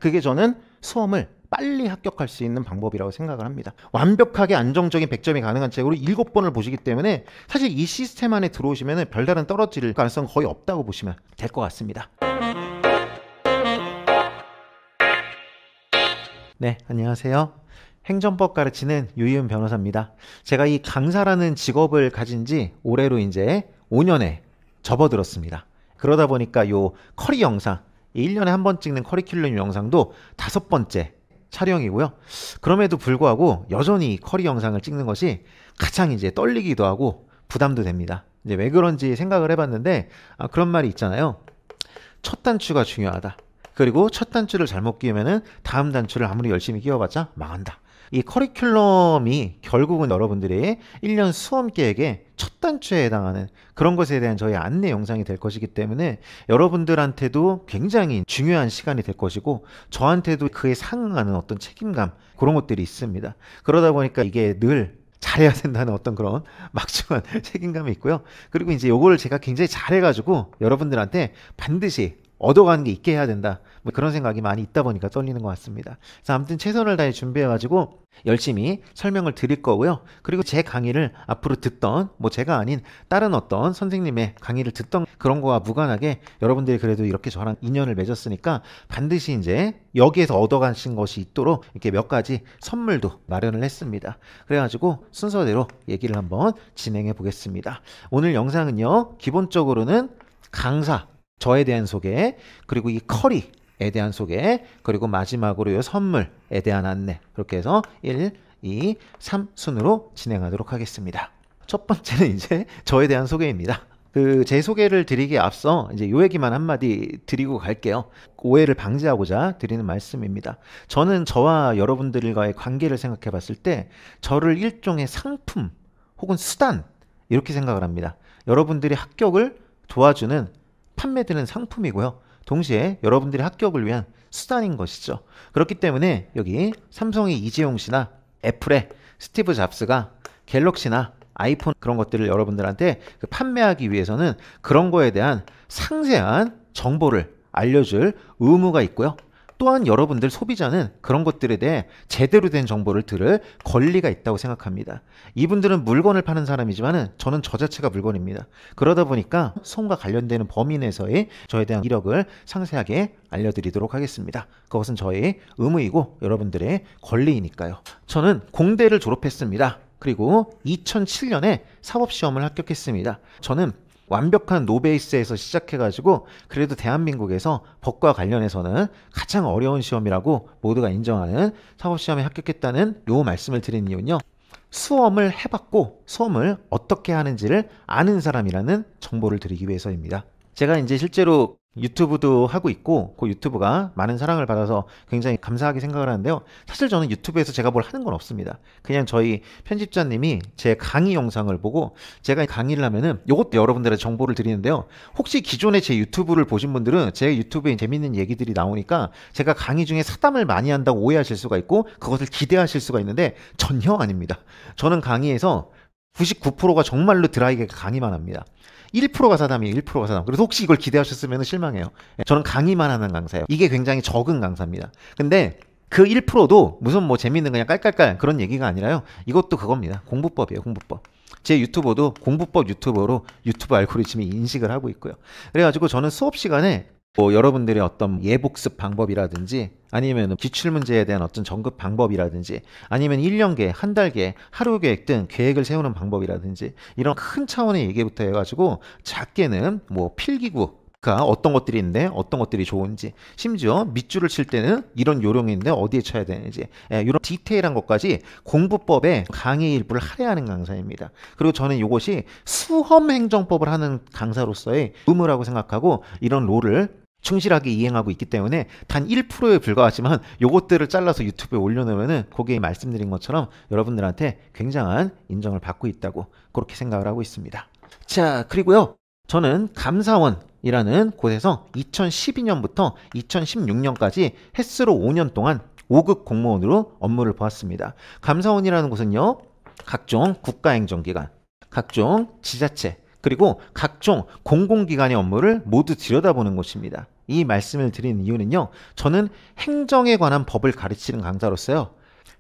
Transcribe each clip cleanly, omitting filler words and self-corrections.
그게 저는 수험을 빨리 합격할 수 있는 방법이라고 생각을 합니다. 완벽하게 안정적인 100점이 가능한 책으로 7번을 보시기 때문에 사실 이 시스템 안에 들어오시면 별다른 떨어질 가능성 거의 없다고 보시면 될 것 같습니다. 네, 안녕하세요. 행정법 가르치는 유희은 변호사입니다. 제가 이 강사라는 직업을 가진 지 올해로 이제 5년에 접어들었습니다. 그러다 보니까 요 커리 영상, 1년에 한 번 찍는 커리큘럼 영상도 5번째 촬영이고요. 그럼에도 불구하고 여전히 커리 영상을 찍는 것이 가장 이제 떨리기도 하고 부담도 됩니다. 이제 왜 그런지 생각을 해봤는데 그런 말이 있잖아요. 첫 단추가 중요하다. 그리고 첫 단추를 잘못 끼우면은 다음 단추를 아무리 열심히 끼워봤자 망한다. 이 커리큘럼이 결국은 여러분들의 1년 수험 계획의 첫 단추에 해당하는 그런 것에 대한 저희 안내 영상이 될 것이기 때문에 여러분들한테도 굉장히 중요한 시간이 될 것이고 저한테도 그에 상응하는 어떤 책임감 그런 것들이 있습니다. 그러다 보니까 이게 늘 잘해야 된다는 어떤 그런 막중한 책임감이 있고요. 그리고 이제 요거를 제가 굉장히 잘해가지고 여러분들한테 반드시 얻어가는 게 있게 해야 된다. 뭐 그런 생각이 많이 있다 보니까 떨리는 것 같습니다. 그래서 아무튼 최선을 다해 준비해가지고 열심히 설명을 드릴 거고요. 그리고 제 강의를 앞으로 듣던 뭐 제가 아닌 다른 어떤 선생님의 강의를 듣던 그런 거와 무관하게 여러분들이 그래도 이렇게 저랑 인연을 맺었으니까 반드시 이제 여기에서 얻어가신 것이 있도록 이렇게 몇 가지 선물도 마련을 했습니다. 그래가지고 순서대로 얘기를 한번 진행해 보겠습니다. 오늘 영상은요, 기본적으로는 강사 저에 대한 소개, 그리고 이 커리에 대한 소개, 그리고 마지막으로 이 선물에 대한 안내, 그렇게 해서 1, 2, 3 순으로 진행하도록 하겠습니다. 첫 번째는 이제 저에 대한 소개입니다. 제 소개를 드리기에 앞서 이제 요 얘기만 한마디 드리고 갈게요. 오해를 방지하고자 드리는 말씀입니다. 저는 저와 여러분들과의 관계를 생각해 봤을 때 저를 일종의 상품 혹은 수단 이렇게 생각을 합니다. 여러분들이 합격을 도와주는 판매되는 상품이고요. 동시에 여러분들의 합격을 위한 수단인 것이죠. 그렇기 때문에 여기 삼성의 이재용 씨나 애플의 스티브 잡스가 갤럭시나 아이폰 그런 것들을 여러분들한테 판매하기 위해서는 그런 거에 대한 상세한 정보를 알려줄 의무가 있고요. 또한 여러분들 소비자는 그런 것들에 대해 제대로 된 정보를 들을 권리가 있다고 생각합니다. 이분들은 물건을 파는 사람이지만 저는 저 자체가 물건입니다. 그러다 보니까 소음과 관련되는 범위 내에서의 저에 대한 이력을 상세하게 알려드리도록 하겠습니다. 그것은 저의 의무이고 여러분들의 권리이니까요. 저는 공대를 졸업했습니다. 그리고 2007년에 사법시험을 합격했습니다. 저는 완벽한 노베이스에서 시작해가지고 그래도 대한민국에서 법과 관련해서는 가장 어려운 시험이라고 모두가 인정하는 사법시험에 합격했다는 요 말씀을 드린 이유는요. 수험을 해봤고 수험을 어떻게 하는지를 아는 사람이라는 정보를 드리기 위해서입니다. 제가 이제 실제로 유튜브도 하고 있고 그 유튜브가 많은 사랑을 받아서 굉장히 감사하게 생각을 하는데요. 사실 저는 유튜브에서 제가 뭘 하는 건 없습니다. 그냥 저희 편집자님이 제 강의 영상을 보고 제가 강의를 하면은 요것도 여러분들의 정보를 드리는데요. 혹시 기존에 제 유튜브를 보신 분들은 제 유튜브에 재밌는 얘기들이 나오니까 제가 강의 중에 사담을 많이 한다고 오해하실 수가 있고 그것을 기대하실 수가 있는데 전혀 아닙니다. 저는 강의에서 99%가 정말로 드라이게 강의만 합니다. 1%가 사담이에요. 1%가 사담. 그래서 혹시 이걸 기대하셨으면 실망해요. 저는 강의만 하는 강사예요. 이게 굉장히 적은 강사입니다. 근데 그 1%도 무슨 뭐 재밌는 그냥 깔깔깔 그런 얘기가 아니라요. 이것도 그겁니다. 공부법이에요. 공부법. 제 유튜버도 공부법 유튜버로 유튜브 알고리즘이 인식을 하고 있고요. 그래가지고 저는 수업 시간에 뭐 여러분들의 어떤 예복습 방법이라든지 아니면 기출문제에 대한 어떤 전급 방법이라든지 아니면 1년계, 한 달계, 하루 계획 등 계획을 세우는 방법이라든지 이런 큰 차원의 얘기부터 해가지고 작게는 뭐 필기구가 어떤 것들이 있는데 어떤 것들이 좋은지 심지어 밑줄을 칠 때는 이런 요령이 있는데 어디에 쳐야 되는지 이런 디테일한 것까지 공부법의 강의 일부를 할애하는 강사입니다. 그리고 저는 이것이 수험행정법을 하는 강사로서의 의무라고 생각하고 이런 롤을 충실하게 이행하고 있기 때문에 단 1%에 불과하지만 요것들을 잘라서 유튜브에 올려놓으면은 거기에 말씀드린 것처럼 여러분들한테 굉장한 인정을 받고 있다고 그렇게 생각을 하고 있습니다. 자, 그리고요. 저는 감사원이라는 곳에서 2012년부터 2016년까지 햇수로 5년 동안 5급 공무원으로 업무를 보았습니다. 감사원이라는 곳은요. 각종 국가행정기관, 각종 지자체, 그리고 각종 공공기관의 업무를 모두 들여다보는 곳입니다. 이 말씀을 드리는 이유는요. 저는 행정에 관한 법을 가르치는 강사로서요.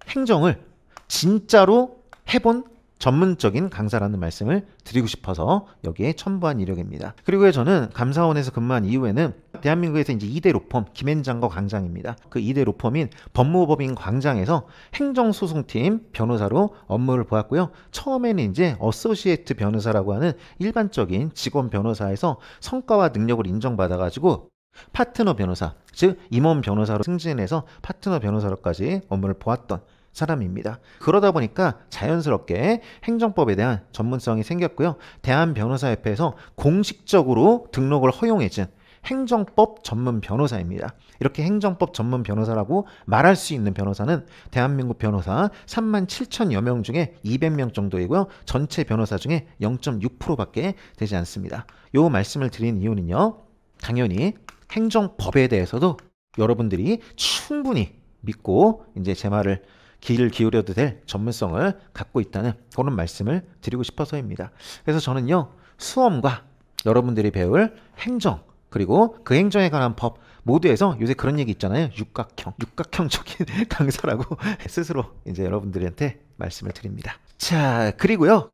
행정을 진짜로 해본 전문적인 강사라는 말씀을 드리고 싶어서 여기에 첨부한 이력입니다. 그리고 저는 감사원에서 근무한 이후에는 대한민국에서 이제 2대 로펌 김앤장거 광장입니다. 그 2대 로펌인 법무법인 광장에서 행정소송팀 변호사로 업무를 보았고요. 처음에는 이제 어소시에이트 변호사라고 하는 일반적인 직원 변호사에서 성과와 능력을 인정받아가지고 파트너 변호사, 즉 임원 변호사로 승진해서 파트너 변호사로까지 업무를 보았던 사람입니다. 그러다 보니까 자연스럽게 행정법에 대한 전문성이 생겼고요. 대한변호사협회에서 공식적으로 등록을 허용해준 행정법 전문 변호사입니다. 이렇게 행정법 전문 변호사라고 말할 수 있는 변호사는 대한민국 변호사 37,000여 명 중에 200명 정도이고요. 전체 변호사 중에 0.6%밖에 되지 않습니다. 요 말씀을 드린 이유는요. 당연히 행정법에 대해서도 여러분들이 충분히 믿고 이제 제 말을 귀를 기울여도 될 전문성을 갖고 있다는 그런 말씀을 드리고 싶어서입니다. 그래서 저는요. 수험과 여러분들이 배울 행정 그리고 그 행정에 관한 법 모두에서 요새 그런 얘기 있잖아요. 육각형적인 강사라고 스스로 이제 여러분들한테 말씀을 드립니다. 자, 그리고요.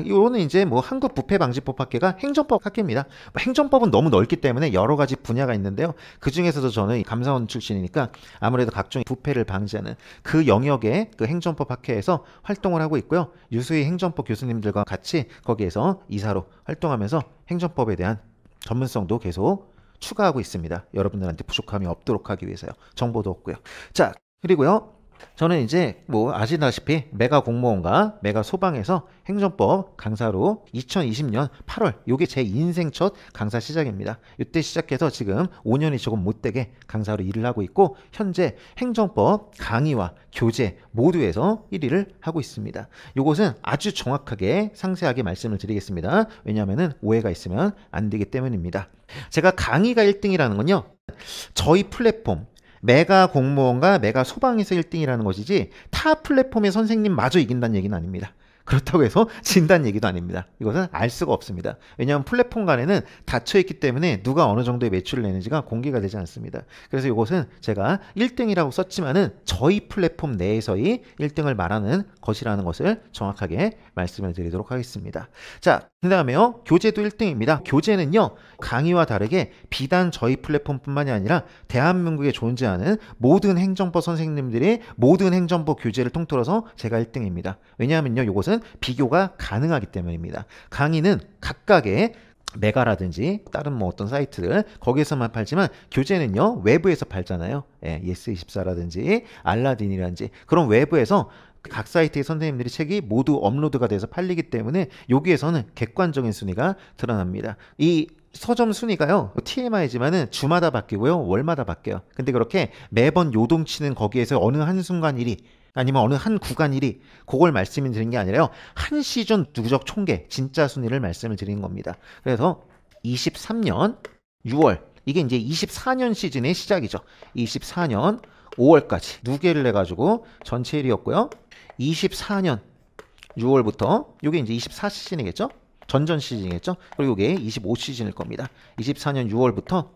이거는 이제 뭐 한국부패방지법 학회가 행정법 학회입니다. 행정법은 너무 넓기 때문에 여러 가지 분야가 있는데요. 그 중에서도 저는 감사원 출신이니까 아무래도 각종 부패를 방지하는 그 영역의 그 행정법 학회에서 활동을 하고 있고요. 유수의 행정법 교수님들과 같이 거기에서 이사로 활동하면서 행정법에 대한 전문성도 계속 추가하고 있습니다. 여러분들한테 부족함이 없도록 하기 위해서요. 정보도 없고요. 자, 그리고요. 저는 이제 뭐 아시다시피 메가 공무원과 메가 소방에서 행정법 강사로 2020년 8월 요게 제 인생 첫 강사 시작입니다. 이때 시작해서 지금 5년이 조금 못되게 강사로 일을 하고 있고 현재 행정법 강의와 교재 모두에서 1위를 하고 있습니다. 요것은 아주 정확하게 상세하게 말씀을 드리겠습니다. 왜냐하면 오해가 있으면 안 되기 때문입니다. 제가 강의가 1등이라는 건요. 저희 플랫폼 메가 공무원과 메가 소방에서 1등이라는 것이지 타 플랫폼의 선생님마저 이긴다는 얘기는 아닙니다. 그렇다고 해서 진다는 얘기도 아닙니다. 이것은 알 수가 없습니다. 왜냐하면 플랫폼 간에는 닫혀있기 때문에 누가 어느 정도의 매출을 내는지가 공개가 되지 않습니다. 그래서 이것은 제가 1등이라고 썼지만은 저희 플랫폼 내에서의 1등을 말하는 것이라는 것을 정확하게 말씀을 드리도록 하겠습니다. 자, 그 다음에요. 교재도 1등입니다. 교재는요. 강의와 다르게 비단 저희 플랫폼뿐만이 아니라 대한민국에 존재하는 모든 행정법 선생님들의 모든 행정법 교재를 통틀어서 제가 1등입니다. 왜냐하면요. 이것은 비교가 가능하기 때문입니다. 강의는 각각의 메가라든지 다른 뭐 어떤 사이트들 거기에서만 팔지만 교재는요 외부에서 팔잖아요. 예, 예스24라든지 알라딘이라든지 그런 외부에서 각 사이트의 선생님들이 책이 모두 업로드가 돼서 팔리기 때문에 여기에서는 객관적인 순위가 드러납니다. 이 서점 순위가요 TMI지만은 주마다 바뀌고요 월마다 바뀌어요. 근데 그렇게 매번 요동치는 거기에서 어느 한순간 1위 아니면 어느 한 구간 1위 그걸 말씀을 드린 게 아니라요 한 시즌 누적 총계 진짜 순위를 말씀을 드리는 겁니다. 그래서 23년 6월 이게 이제 24년 시즌의 시작이죠. 24년 5월까지 누계를 해가지고 전체 1위였고요. 24년 6월부터 이게 이제 24시즌이겠죠? 전전 시즌이겠죠? 그리고 이게 25시즌일 겁니다. 24년 6월부터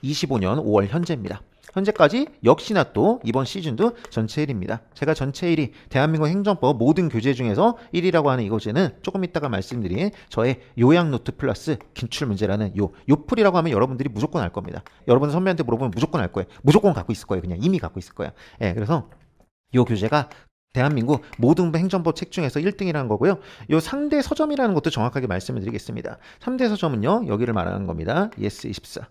25년 5월 현재입니다. 현재까지 역시나 또 이번 시즌도 전체 1위입니다. 제가 전체 1위 대한민국 행정법 모든 교재 중에서 1위라고 하는 이 교재는 조금 이따가 말씀드린 저의 요약노트 플러스 기출문제라는 요플이라고 하면 여러분들이 무조건 알 겁니다. 여러분 선배한테 물어보면 무조건 알 거예요. 무조건 갖고 있을 거예요. 그냥 이미 갖고 있을 거예요. 예, 그래서 요 교재가 대한민국 모든 행정법 책 중에서 1등이라는 거고요. 요 상대 서점이라는 것도 정확하게 말씀을 드리겠습니다. 3대 서점은요. 여기를 말하는 겁니다. 예스24,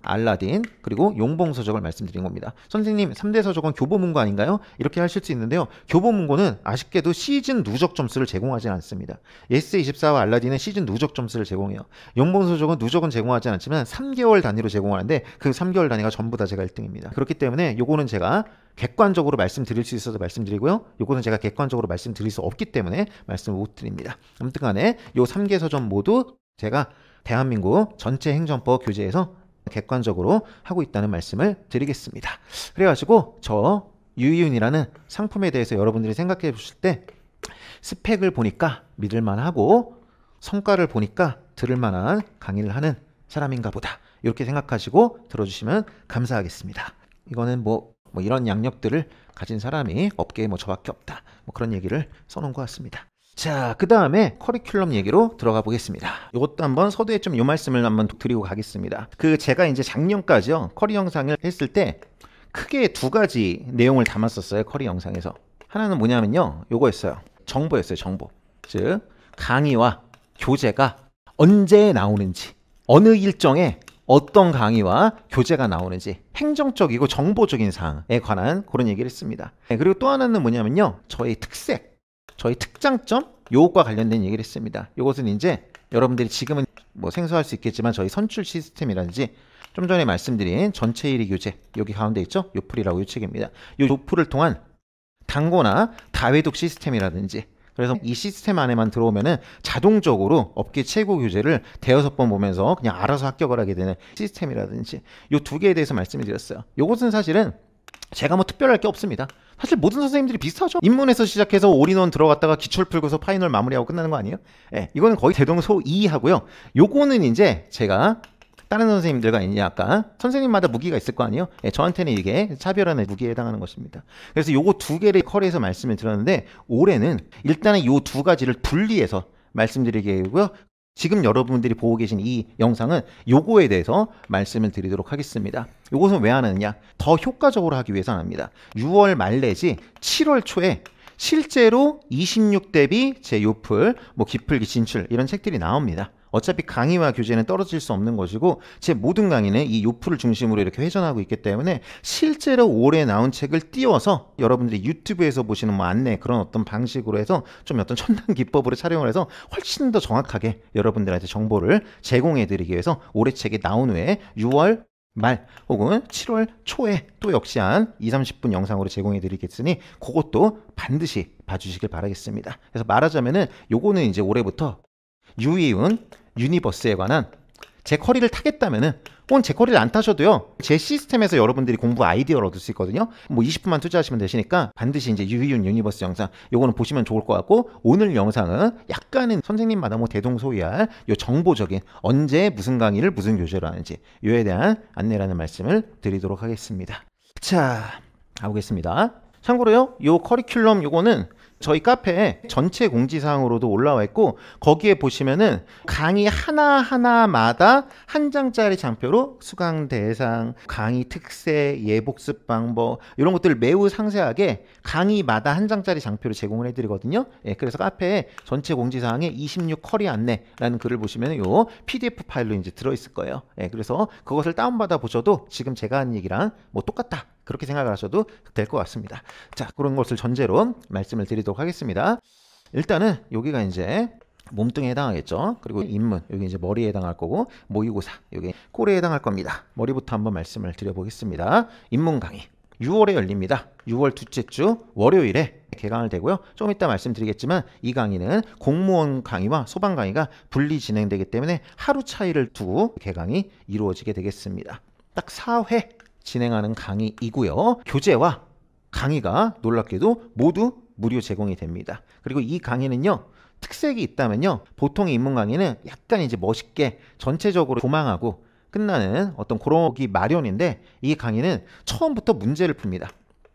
알라딘, 그리고 용봉서적을 말씀드린 겁니다. 선생님 3대 서적은 교보문고 아닌가요? 이렇게 하실 수 있는데요. 교보문고는 아쉽게도 시즌 누적 점수를 제공하지 않습니다. 예스24와 알라딘은 시즌 누적 점수를 제공해요. 용봉서적은 누적은 제공하지 않지만 3개월 단위로 제공하는데 그 3개월 단위가 전부 다 제가 1등입니다. 그렇기 때문에 요거는 제가 객관적으로 말씀드릴 수 있어서 말씀드리고요. 요거는 제가 객관적으로 말씀드릴 수 없기 때문에 말씀을 못 드립니다. 아무튼 간에 요 3개 서점 모두 제가 대한민국 전체 행정법 교재에서 객관적으로 하고 있다는 말씀을 드리겠습니다. 그래가지고 저 유이윤이라는 상품에 대해서 여러분들이 생각해 보실 때 스펙을 보니까 믿을만하고 성과를 보니까 들을만한 강의를 하는 사람인가 보다 이렇게 생각하시고 들어주시면 감사하겠습니다. 이거는 뭐 이런 양력들을 가진 사람이 업계에 뭐 저밖에 없다. 뭐 그런 얘기를 써놓은 것 같습니다. 자, 그 다음에 커리큘럼 얘기로 들어가 보겠습니다. 이것도 한번 서두에 좀 요 말씀을 한번 드리고 가겠습니다. 제가 이제 작년까지요, 커리 영상을 했을 때 크게 두 가지 내용을 담았었어요. 커리 영상에서. 하나는 뭐냐면요, 요거였어요. 정보였어요. 정보. 즉 강의와 교재가 언제 나오는지, 어느 일정에 어떤 강의와 교재가 나오는지, 행정적이고 정보적인 사항에 관한 그런 얘기를 했습니다. 그리고 또 하나는 뭐냐면요, 저희 특색, 저희 특장점, 요것과 관련된 얘기를 했습니다. 요것은 이제 여러분들이 지금은 뭐 생소할 수 있겠지만 저희 선출 시스템이라든지 좀 전에 말씀드린 전체 1위 교재, 여기 가운데 있죠? 요플이라고 이 책입니다. 요 요플을 통한 단고나 다회독 시스템이라든지, 그래서 이 시스템 안에만 들어오면은 자동적으로 업계 최고 교재를 대여섯 번 보면서 그냥 알아서 합격을 하게 되는 시스템이라든지, 요 두 개에 대해서 말씀을 드렸어요. 요것은 사실은 제가 뭐 특별할 게 없습니다. 사실 모든 선생님들이 비슷하죠. 입문에서 시작해서 올인원 들어갔다가 기출 풀고서 파이널 마무리하고 끝나는 거 아니에요? 예, 이거는 거의 대동소이하고요. 요거는 이제 제가 다른 선생님들과 이제 아까 선생님마다 무기가 있을 거 아니에요? 예, 저한테는 이게 차별화의 무기에 해당하는 것입니다. 그래서 요거 두 개를 커리에서 말씀을 드렸는데, 올해는 일단은 요 두 가지를 분리해서 말씀드리겠고요. 지금 여러분들이 보고 계신 이 영상은 요거에 대해서 말씀을 드리도록 하겠습니다. 요것은 왜 하느냐? 더 효과적으로 하기 위해서 합니다. 6월 말 내지 7월 초에 실제로 26대비 제 요플, 뭐 기풀기 진출 이런 책들이 나옵니다. 어차피 강의와 교재는 떨어질 수 없는 것이고, 제 모든 강의는 이 요플을 중심으로 이렇게 회전하고 있기 때문에 실제로 올해 나온 책을 띄워서 여러분들이 유튜브에서 보시는 뭐 안내 그런 어떤 방식으로 해서 좀 어떤 첨단 기법으로 촬영을 해서 훨씬 더 정확하게 여러분들한테 정보를 제공해 드리기 위해서 올해 책이 나온 후에 6월 말 혹은 7월 초에 또 역시 한 20-30분 영상으로 제공해 드리겠으니 그것도 반드시 봐주시길 바라겠습니다. 그래서 말하자면은 요거는 이제 올해부터 유이운 유니버스에 관한, 제 커리를 타겠다면은, 혹은 제 커리를 안 타셔도요, 제 시스템에서 여러분들이 공부 아이디어를 얻을 수 있거든요. 뭐 20분만 투자하시면 되시니까 반드시 이제 유이운 유니버스 영상 요거는 보시면 좋을 것 같고, 오늘 영상은 약간은 선생님마다 뭐 대동소이할 요 정보적인, 언제 무슨 강의를 무슨 교재로 하는지 요에 대한 안내라는 말씀을 드리도록 하겠습니다. 자, 가보겠습니다. 참고로요, 요 커리큘럼 요거는 저희 카페에 전체 공지사항으로도 올라와 있고, 거기에 보시면은 강의 하나하나마다 한 장짜리 장표로 수강 대상, 강의 특색, 예복습 방법 이런 것들을 매우 상세하게 강의마다 한 장짜리 장표를 제공을 해드리거든요. 예, 그래서 카페에 전체 공지사항에 26 커리 안내라는 글을 보시면 요 PDF 파일로 이제 들어있을 거예요. 예, 그래서 그것을 다운받아 보셔도 지금 제가 한 얘기랑 뭐 똑같다, 그렇게 생각을 하셔도 될 것 같습니다. 자, 그런 것을 전제로 말씀을 드리도록 하겠습니다. 일단은 여기가 이제 몸뚱이에 해당하겠죠. 그리고 인문, 여기 이제 머리에 해당할 거고, 모의고사, 여기 꼴에 해당할 겁니다. 머리부터 한번 말씀을 드려보겠습니다. 인문 강의 6월에 열립니다. 6월 둘째 주 월요일에 개강을 되고요. 좀 이따 말씀드리겠지만 이 강의는 공무원 강의와 소방 강의가 분리 진행되기 때문에 하루 차이를 두고 개강이 이루어지게 되겠습니다. 딱 4회 진행하는 강의이고요. 교재와 강의가 놀랍게도 모두 무료 제공이 됩니다. 그리고 이 강의는요, 특색이 있다면요, 보통의 인문 강의는 약간 이제 멋있게 전체적으로 도망하고 끝나는 어떤 그러기 마련인데, 이 강의는 처음부터 문제를 풉니다.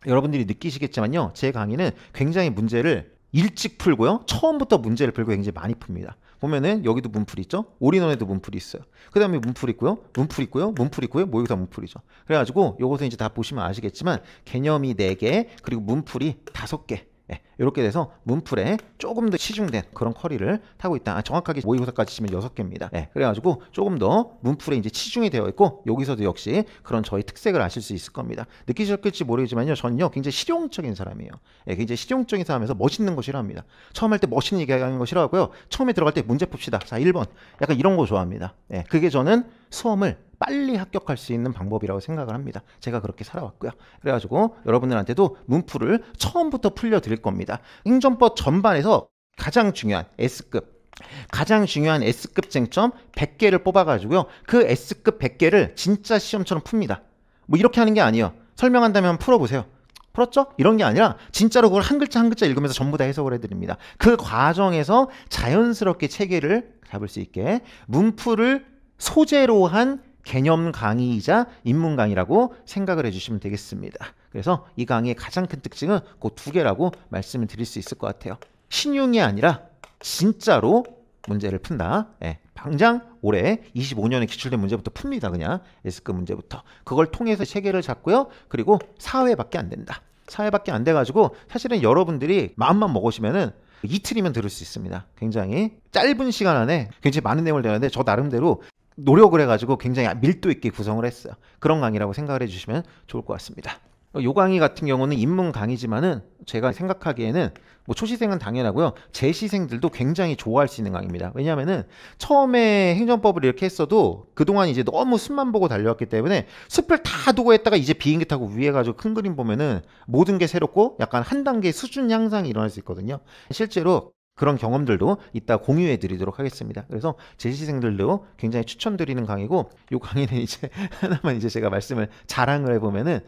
여러분들이 느끼시겠지만요, 제 강의는 굉장히 문제를 일찍 풀고요, 처음부터 문제를 풀고 굉장히 많이 풉니다. 보면은 여기도 문풀이 있죠? 올인원에도 문풀이 있어요. 그 다음에 문풀 있고요, 문풀 있고요, 문풀 있고요, 모의고사 문풀이죠. 그래가지고 요것은 이제 다 보시면 아시겠지만 개념이 4개, 그리고 문풀이 5개. 예, 이렇게 돼서 문풀에 조금 더 치중된 그런 커리를 타고 있다. 정확하게 모의고사까지 치면 6개입니다. 예, 그래가지고 조금 더 문풀에 이제 치중이 되어 있고, 여기서도 역시 그런 저희 특색을 아실 수 있을 겁니다. 느끼셨을지 모르겠지만요, 저는요 굉장히 실용적인 사람이에요. 예, 굉장히 실용적인 사람에서 멋있는 거 싫어합니다. 처음 할 때 멋있는 얘기하는 거 싫어하고요, 처음에 들어갈 때 문제 풉시다, 자 1번, 약간 이런 거 좋아합니다. 예, 그게 저는 수험을 빨리 합격할 수 있는 방법이라고 생각을 합니다. 제가 그렇게 살아왔고요. 그래가지고 여러분들한테도 문풀을 처음부터 풀려드릴 겁니다. 행정법 전반에서 가장 중요한 S급, 가장 중요한 S급 쟁점 100개를 뽑아가지고요, 그 S급 100개를 진짜 시험처럼 풉니다. 뭐 이렇게 하는 게 아니에요. 설명한다면 풀어보세요. 풀었죠? 이런 게 아니라 진짜로 그걸 한 글자 한 글자 읽으면서 전부 다 해석을 해드립니다. 그 과정에서 자연스럽게 체계를 잡을 수 있게 문풀을 소재로 한 개념 강의이자 인문 강의라고 생각을 해주시면 되겠습니다. 그래서 이 강의의 가장 큰 특징은 그 두 개라고 말씀을 드릴 수 있을 것 같아요. 신용이 아니라 진짜로 문제를 푼다. 당장 올해 25년에 기출된 문제부터 풉니다. 그냥 S급 문제부터. 그걸 통해서 체계를 잡고요. 그리고 4회밖에 안 된다. 4회밖에 안 돼가지고 사실은 여러분들이 마음만 먹으시면은 이틀이면 들을 수 있습니다. 굉장히 짧은 시간 안에 굉장히 많은 내용을 되는데 저 나름대로 노력을 해가지고 굉장히 밀도 있게 구성을 했어요. 그런 강의라고 생각을 해주시면 좋을 것 같습니다. 요 강의 같은 경우는 인문 강의지만은 제가 생각하기에는 뭐 초시생은 당연하고요. 재시생들도 굉장히 좋아할 수 있는 강의입니다. 왜냐하면은 처음에 행정법을 이렇게 했어도 그동안 이제 너무 숲만 보고 달려왔기 때문에 숲을 다 두고 했다가 이제 비행기 타고 위에 가지고 큰 그림 보면은 모든 게 새롭고 약간 한 단계 수준 향상이 일어날 수 있거든요. 실제로 그런 경험들도 이따 공유해 드리도록 하겠습니다. 그래서 재시생들도 굉장히 추천드리는 강의고, 이 강의는 이제 하나만 이제 제가 말씀을 자랑을 해보면은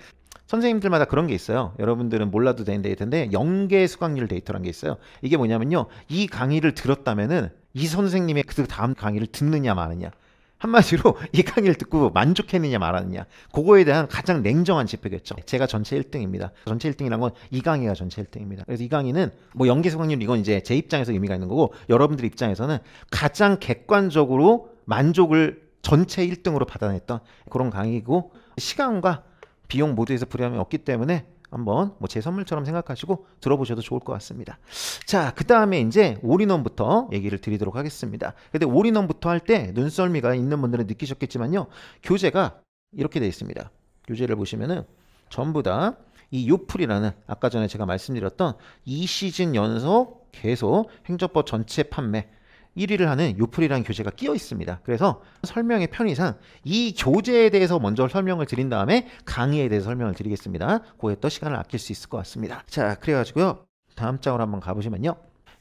선생님들마다 그런 게 있어요. 여러분들은 몰라도 되는 데이터인데 연계 수강률 데이터라는 게 있어요. 이게 뭐냐면요, 이 강의를 들었다면은 이 선생님의 그 다음 강의를 듣느냐 마느냐, 한마디로 이 강의를 듣고 만족했느냐 말았느냐, 그거에 대한 가장 냉정한 지표겠죠. 제가 전체 1등입니다. 전체 1등이란 건 이 강의가 전체 1등입니다. 그래서 이 강의는 뭐 연계 수강률, 이건 이제 제 입장에서 의미가 있는 거고, 여러분들 입장에서는 가장 객관적으로 만족을 전체 1등으로 받아냈던 그런 강의고, 시간과 비용 모두에서 불이함이 없기 때문에 한번 뭐 제 선물처럼 생각하시고 들어보셔도 좋을 것 같습니다. 자, 그 다음에 이제 올인원부터 얘기를 드리도록 하겠습니다. 근데 올인원부터 할 때 눈썰미가 있는 분들은 느끼셨겠지만요, 교재가 이렇게 되어 있습니다. 교재를 보시면은 전부 다 이 요플이라는 아까 전에 제가 말씀드렸던 2시즌 연속 계속 행정법 전체 판매 1위를 하는 요플이라는 교재가 끼어 있습니다. 그래서 설명의 편의상 이 교재에 대해서 먼저 설명을 드린 다음에 강의에 대해서 설명을 드리겠습니다. 그에 또 시간을 아낄 수 있을 것 같습니다. 자, 그래가지고요, 다음 장으로 한번 가보시면요,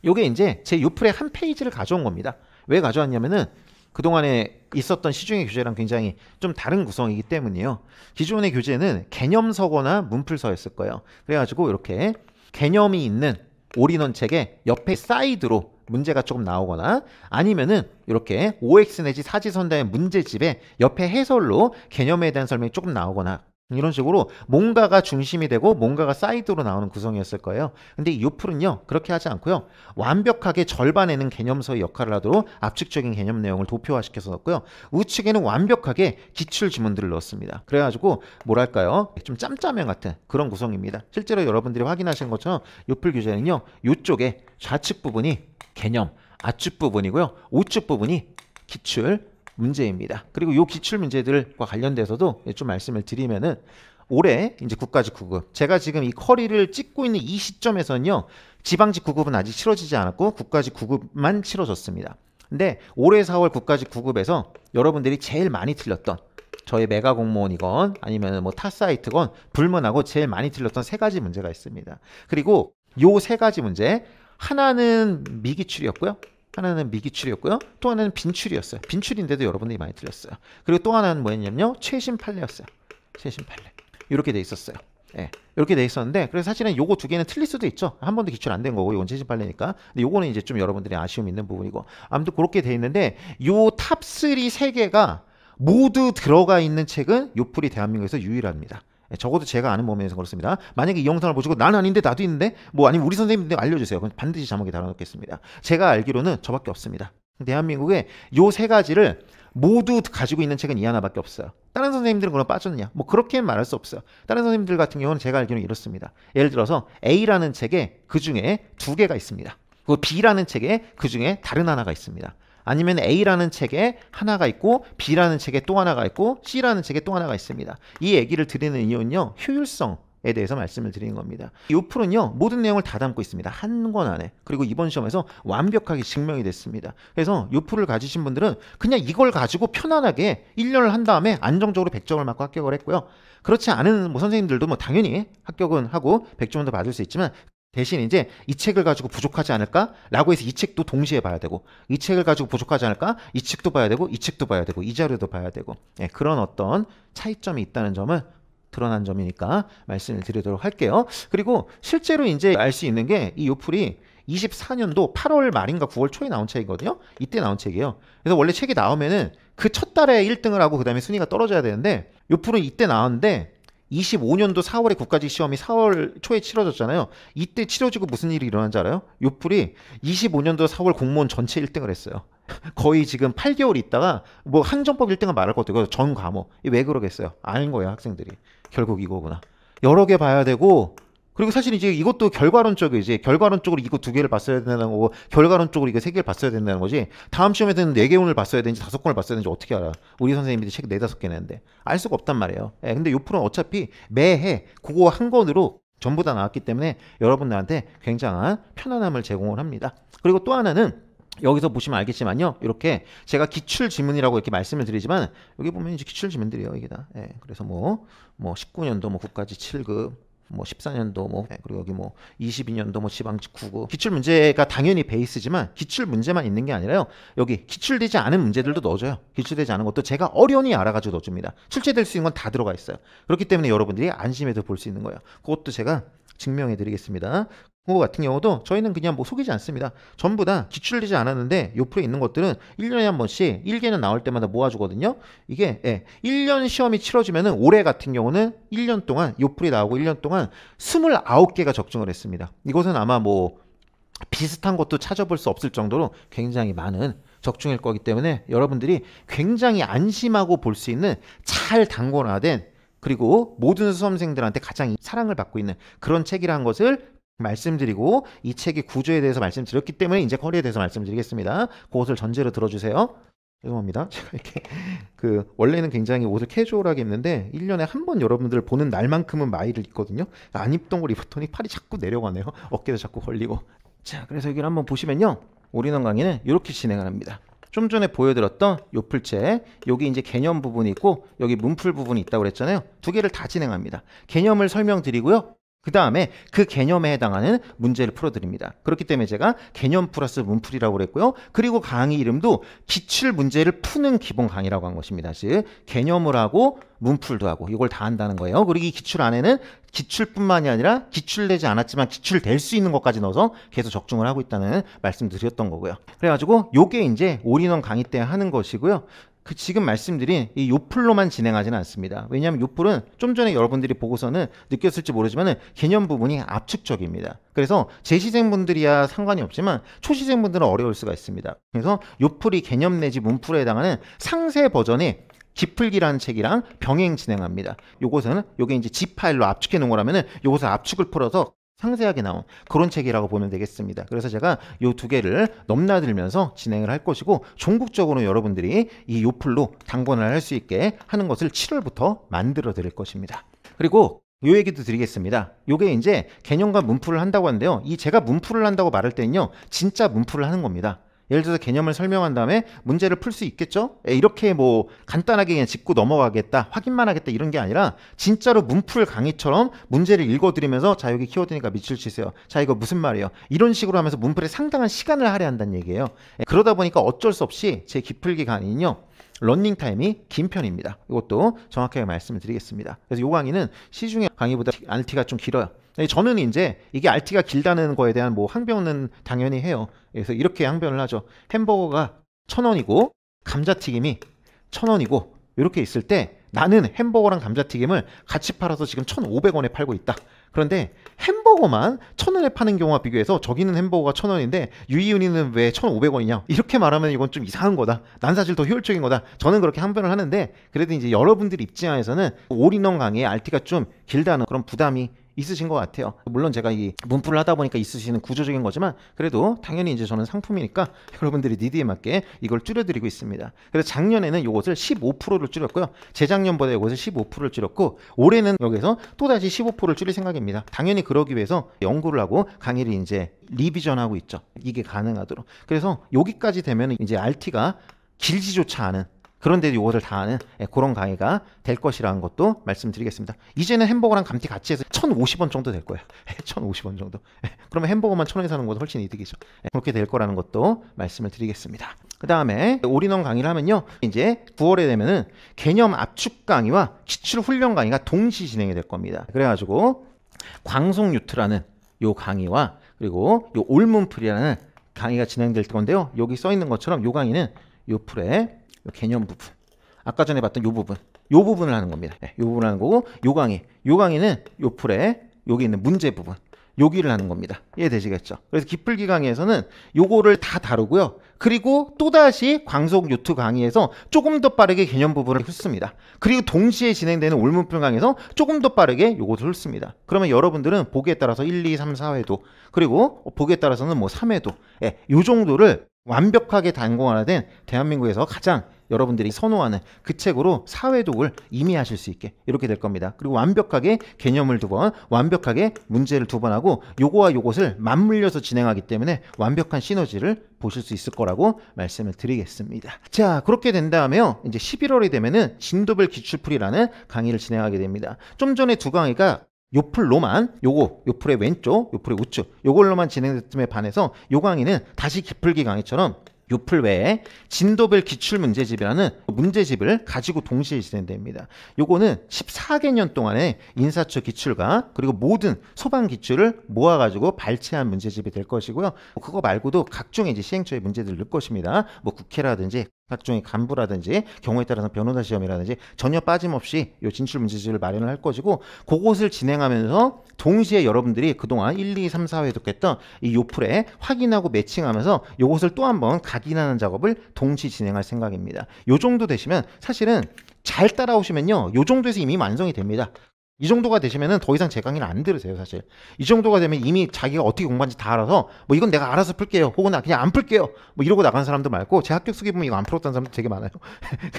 요게 이제 제 요플의 한 페이지를 가져온 겁니다. 왜 가져왔냐면은 그동안에 있었던 시중의 교재랑 굉장히 좀 다른 구성이기 때문이에요. 기존의 교재는 개념서거나 문풀서였을 거예요. 그래가지고 이렇게 개념이 있는 올인원 책에 옆에 사이드로 문제가 조금 나오거나, 아니면은 이렇게 OX 내지 사지선다의 문제집에 옆에 해설로 개념에 대한 설명이 조금 나오거나, 이런 식으로 뭔가가 중심이 되고 뭔가가 사이드로 나오는 구성이었을 거예요. 근데 이 요플은요, 그렇게 하지 않고요, 완벽하게 절반에는 개념서의 역할을 하도록 압축적인 개념 내용을 도표화시켜서 넣었고요, 우측에는 완벽하게 기출 지문들을 넣었습니다. 그래가지고 뭐랄까요, 좀 짬짜면 같은 그런 구성입니다. 실제로 여러분들이 확인하시는 것처럼 요플 교재는요, 이쪽에 좌측 부분이 개념, 아축 부분이고요, 우측 부분이 기출 문제입니다. 그리고 이 기출 문제들과 관련돼서도 좀 말씀을 드리면은, 올해 이제 국가직 9급, 제가 지금 이 커리를 찍고 있는 이 시점에서는요, 지방직 9급은 아직 치러지지 않았고 국가직 9급만 치러졌습니다. 근데 올해 4월 국가직 9급에서 여러분들이 제일 많이 틀렸던, 저의 메가 공무원이건 아니면 뭐 타 사이트건 불문하고 제일 많이 틀렸던 세 가지 문제가 있습니다. 그리고 요 세 가지 문제, 하나는 미기출이었고요, 하나는 미기출이었고요, 또 하나는 빈출이었어요. 빈출인데도 여러분들이 많이 틀렸어요. 그리고 또 하나는 뭐였냐면요, 최신 판례였어요. 최신 판례. 이렇게 돼 있었어요. 예, 이렇게 돼 있었는데, 그래서 사실은 요거 두 개는 틀릴 수도 있죠. 한 번도 기출 안 된 거고, 이건 최신 판례니까. 근데 요거는 이제 좀 여러분들이 아쉬움이 있는 부분이고, 아무튼 그렇게 돼 있는데, 요 탑3 세 개가 모두 들어가 있는 책은 요플이 대한민국에서 유일합니다. 적어도 제가 아는 범위에서 그렇습니다. 만약에 이 영상을 보시고 난 아닌데 나도 있는데, 뭐 아니면 우리 선생님들 알려주세요. 그럼 반드시 자막에 달아놓겠습니다. 제가 알기로는 저밖에 없습니다. 대한민국에 요 세 가지를 모두 가지고 있는 책은 이 하나밖에 없어요. 다른 선생님들은 그럼 빠졌냐? 뭐 그렇게는 말할 수 없어요. 다른 선생님들 같은 경우는 제가 알기로는 이렇습니다. 예를 들어서 A라는 책에 그 중에 두 개가 있습니다. 그리고 B라는 책에 그 중에 다른 하나가 있습니다. 아니면 A라는 책에 하나가 있고 B라는 책에 또 하나가 있고 C라는 책에 또 하나가 있습니다. 이 얘기를 드리는 이유는요, 효율성에 대해서 말씀을 드리는 겁니다. 이 요플은요, 모든 내용을 다 담고 있습니다. 한 권 안에. 그리고 이번 시험에서 완벽하게 증명이 됐습니다. 그래서 요플을 가지신 분들은 그냥 이걸 가지고 편안하게 1년을 한 다음에 안정적으로 100점을 맞고 합격을 했고요. 그렇지 않은 뭐 선생님들도 뭐 당연히 합격은 하고 100점도 받을 수 있지만, 대신 이제 이 책을 가지고 부족하지 않을까? 라고 해서 이 책도 동시에 봐야 되고, 이 책을 가지고 부족하지 않을까? 이 책도 봐야 되고, 이 책도 봐야 되고, 이 자료도 봐야 되고, 예, 그런 어떤 차이점이 있다는 점을 드러난 점이니까 말씀을 드리도록 할게요. 그리고 실제로 이제 알 수 있는 게, 이 요플이 24년도 8월 말인가 9월 초에 나온 책이거든요. 이때 나온 책이에요. 그래서 원래 책이 나오면은 그 첫 달에 1등을 하고 그 다음에 순위가 떨어져야 되는데 요 풀은 이때 나왔는데 25년도 4월에 국가직 시험이 4월 초에 치러졌잖아요. 이때 치러지고 무슨 일이 일어난지 알아요? 요 풀이 25년도 4월 공무원 전체 1등을 했어요. 거의 지금 8개월 있다가 뭐 항정법 1등은 말할 것도 없고 전 과목. 왜 그러겠어요? 아는 거예요, 학생들이. 결국 이거구나. 여러 개 봐야 되고, 그리고 사실 이제 이것도 결과론적이지. 결과론적으로 이거 2개를 봤어야 된다는 거고, 결과론적으로 이거 3개를 봤어야 된다는 거지. 다음 시험에서는 4개원을 봤어야 되는지 5권을 봤어야 되는지 어떻게 알아? 우리 선생님들이 책 4, 5개 내는데. 알 수가 없단 말이에요. 예, 근데 요 풀은 어차피 매해 그거 한 권으로 전부 다 나왔기 때문에 여러분들한테 굉장한 편안함을 제공을 합니다. 그리고 또 하나는 여기서 보시면 알겠지만요. 이렇게 제가 기출지문이라고 이렇게 말씀을 드리지만 여기 보면 이제 기출지문들이에요. 이게 다. 예, 그래서 뭐 19년도 뭐 국가직 7급 뭐 14년도 뭐 그리고 여기 뭐 22년도 뭐 지방직 9급 기출 문제가 당연히 베이스지만 기출 문제만 있는 게 아니라요. 여기 기출되지 않은 문제들도 넣어줘요. 기출되지 않은 것도 제가 어련히 알아가지고 넣어줍니다. 출제될 수 있는 건 다 들어가 있어요. 그렇기 때문에 여러분들이 안심해서 볼 수 있는 거예요. 그것도 제가 증명해 드리겠습니다. 그거 같은 경우도 저희는 그냥 뭐 속이지 않습니다. 전부 다 기출되지 않았는데 요플에 있는 것들은 1년에 한 번씩 1개는 나올 때마다 모아주거든요. 이게 1년 시험이 치러지면은 올해 같은 경우는 1년 동안 요플이 나오고 1년 동안 29개가 적중을 했습니다. 이것은 아마 뭐 비슷한 것도 찾아볼 수 없을 정도로 굉장히 많은 적중일 거기 때문에 여러분들이 굉장히 안심하고 볼 수 있는 잘 단권화된 그리고 모든 수험생들한테 가장 사랑을 받고 있는 그런 책이라는 것을 말씀드리고 이 책의 구조에 대해서 말씀드렸기 때문에 이제 커리어에 대해서 말씀드리겠습니다. 그것을 전제로 들어주세요. 죄송합니다. 제가 이렇게 원래는 굉장히 옷을 캐주얼하게 입는데 1년에 한 번 여러분들 보는 날만큼은 마이를 입거든요. 안 입던 걸 입었더니 팔이 자꾸 내려가네요. 어깨도 자꾸 걸리고. 자, 그래서 여기를 한번 보시면요. 올인원 강의는 이렇게 진행을 합니다. 좀 전에 보여드렸던 요 풀책, 여기 이제 개념 부분이 있고 여기 문풀 부분이 있다고 그랬잖아요. 2개를 다 진행합니다. 개념을 설명드리고요. 그 다음에 그 개념에 해당하는 문제를 풀어드립니다. 그렇기 때문에 제가 개념 플러스 문풀이라고 그랬고요. 그리고 강의 이름도 기출 문제를 푸는 기본 강의라고 한 것입니다. 즉 개념을 하고 문풀도 하고 이걸 다 한다는 거예요. 그리고 이 기출 안에는 기출뿐만이 아니라 기출되지 않았지만 기출될 수 있는 것까지 넣어서 계속 적중을 하고 있다는 말씀드렸던 거고요. 그래가지고 요게 이제 올인원 강의 때 하는 것이고요. 지금 말씀드린 이 요플로만 진행하지는 않습니다. 왜냐하면 요플은 좀 전에 여러분들이 보고서는 느꼈을지 모르지만 개념 부분이 압축적입니다. 그래서 재시생분들이야 상관이 없지만 초시생분들은 어려울 수가 있습니다. 그래서 요플이 개념 내지 문풀에 해당하는 상세 버전의 기풀기라는 책이랑 병행 진행합니다. 요게 이제 G 파일로 압축해 놓은 거라면은 요것을 압축을 풀어서 상세하게 나온 그런 책이라고 보면 되겠습니다. 그래서 제가 이 2개를 넘나들면서 진행을 할 것이고 전국적으로 여러분들이 이 요플로 당권을 할 수 있게 하는 것을 7월부터 만들어 드릴 것입니다. 그리고 요 얘기도 드리겠습니다. 요게 이제 개념과 문풀을 한다고 하는데요. 이 제가 문풀을 한다고 말할 때는요. 진짜 문풀을 하는 겁니다. 예를 들어서 개념을 설명한 다음에 문제를 풀 수 있겠죠? 이렇게 뭐 간단하게 그냥 짚고 넘어가겠다, 확인만 하겠다 이런 게 아니라 진짜로 문풀 강의처럼 문제를 읽어드리면서 자 여기 키워드니까 밑줄 치세요. 자 이거 무슨 말이에요? 이런 식으로 하면서 문풀에 상당한 시간을 할애한다는 얘기예요. 그러다 보니까 어쩔 수 없이 제 기풀기 강의는요. 러닝 타임이 긴 편입니다. 이것도 정확하게 말씀을 드리겠습니다. 그래서 이 강의는 시중의 강의보다 RT가 좀 길어요. 저는 이제 이게 RT가 길다는 거에 대한 뭐 항변은 당연히 해요. 그래서 이렇게 항변을 하죠. 햄버거가 1,000원이고 감자튀김이 1,000원이고 이렇게 있을 때 나는 햄버거랑 감자튀김을 같이 팔아서 지금 1,500원에 팔고 있다. 그런데 햄버거만 1,000원에 파는 경우와 비교해서 저기는 햄버거가 1,000원인데 유이윤이는 왜 1,500원이냐? 이렇게 말하면 이건 좀 이상한 거다. 난 사실 더 효율적인 거다. 저는 그렇게 항변을 하는데 그래도 이제 여러분들 입장에서는 올인원 강의의 RT가 좀 길다는 그런 부담이 있으신 것 같아요. 물론 제가 이 문풀을 하다 보니까 있으시는 구조적인 거지만 그래도 당연히 이제 저는 상품이니까 여러분들이 니드에 맞게 이걸 줄여드리고 있습니다. 그래서 작년에는 이것을 15%를 줄였고요. 재작년보다 이것을 15%를 줄였고 올해는 여기서 또다시 15%를 줄일 생각입니다. 당연히 그러기 위해서 연구를 하고 강의를 이제 리비전하고 있죠. 이게 가능하도록. 그래서 여기까지 되면 이제 RT가 길지조차 않은 그런데 이것을 다 하는 그런 강의가 될 것이라는 것도 말씀드리겠습니다. 이제는 햄버거랑 감튀 같이 해서 1,050원 정도 될 거예요. 1,050원 정도. 그러면 햄버거만 1,000원에 사는 것보다 훨씬 이득이죠. 그렇게 될 거라는 것도 말씀을 드리겠습니다. 그 다음에 올인원 강의를 하면요. 이제 9월에 되면은 개념 압축 강의와 기출 훈련 강의가 동시 진행이 될 겁니다. 그래가지고 광속 유트라는 요 강의와 그리고 요 올문풀이라는 강의가 진행될 건데요. 여기 써 있는 것처럼 요 강의는 요 풀의 요 개념 부분, 아까 전에 봤던 요 부분, 요 부분을 하는 겁니다. 네, 요 부분을 하는 거고, 요 강의는 요 풀의 여기 있는 문제 부분, 여기를 하는 겁니다. 이해되시겠죠? 그래서 기풀기 강의에서는 요거를 다 다루고요. 그리고 또다시 광속 요트 강의에서 조금 더 빠르게 개념 부분을 훑습니다. 그리고 동시에 진행되는 올문풀 강의에서 조금 더 빠르게 요것을 훑습니다. 그러면 여러분들은 보기에 따라서 1, 2, 3, 4회도, 그리고 보기에 따라서는 뭐 3회도, 요 정도를 완벽하게 단공화된 대한민국에서 가장 여러분들이 선호하는 그 책으로 사회독을 이미 하실 수 있게 이렇게 될 겁니다. 그리고 완벽하게 개념을 2번, 완벽하게 문제를 2번 하고 요거와 요것을 맞물려서 진행하기 때문에 완벽한 시너지를 보실 수 있을 거라고 말씀을 드리겠습니다. 자, 그렇게 된 다음에요. 이제 11월이 되면은 진도별 기출풀이라는 강의를 진행하게 됩니다. 좀 전에 두 강의가 요 풀로만, 요 풀의 왼쪽, 요 풀의 우측, 요걸로만 진행됐음에 반해서 요 강의는 다시 기풀기 강의처럼 요 풀 외에 진도별 기출문제집이라는 문제집을 가지고 동시에 진행됩니다. 요거는 14개년 동안의 인사처 기출과 그리고 모든 소방 기출을 모아가지고 발췌한 문제집이 될 것이고요. 그거 말고도 각종의 이제 시행처의 문제들을 넣을 것입니다. 뭐 국회라든지 각종의 간부라든지 경우에 따라서 변호사 시험이라든지 전혀 빠짐없이 이 진출 문제집을 마련을 할 것이고, 그것을 진행하면서 동시에 여러분들이 그동안 1, 2, 3, 4회 독했던 이 요플에 확인하고 매칭하면서 이것을 또 한번 각인하는 작업을 동시 진행할 생각입니다. 요 정도 되시면 사실은 잘 따라오시면요, 요 정도에서 이미 완성이 됩니다. 이 정도가 되시면은 더 이상 제 강의를 안 들으세요, 사실. 이 정도가 되면 이미 자기가 어떻게 공부하는지 다 알아서 뭐 이건 내가 알아서 풀게요, 혹은 나 그냥 안 풀게요, 뭐 이러고 나간 사람도 많고, 제 합격 수기 보면 이거 안 풀었던 사람도 되게 많아요.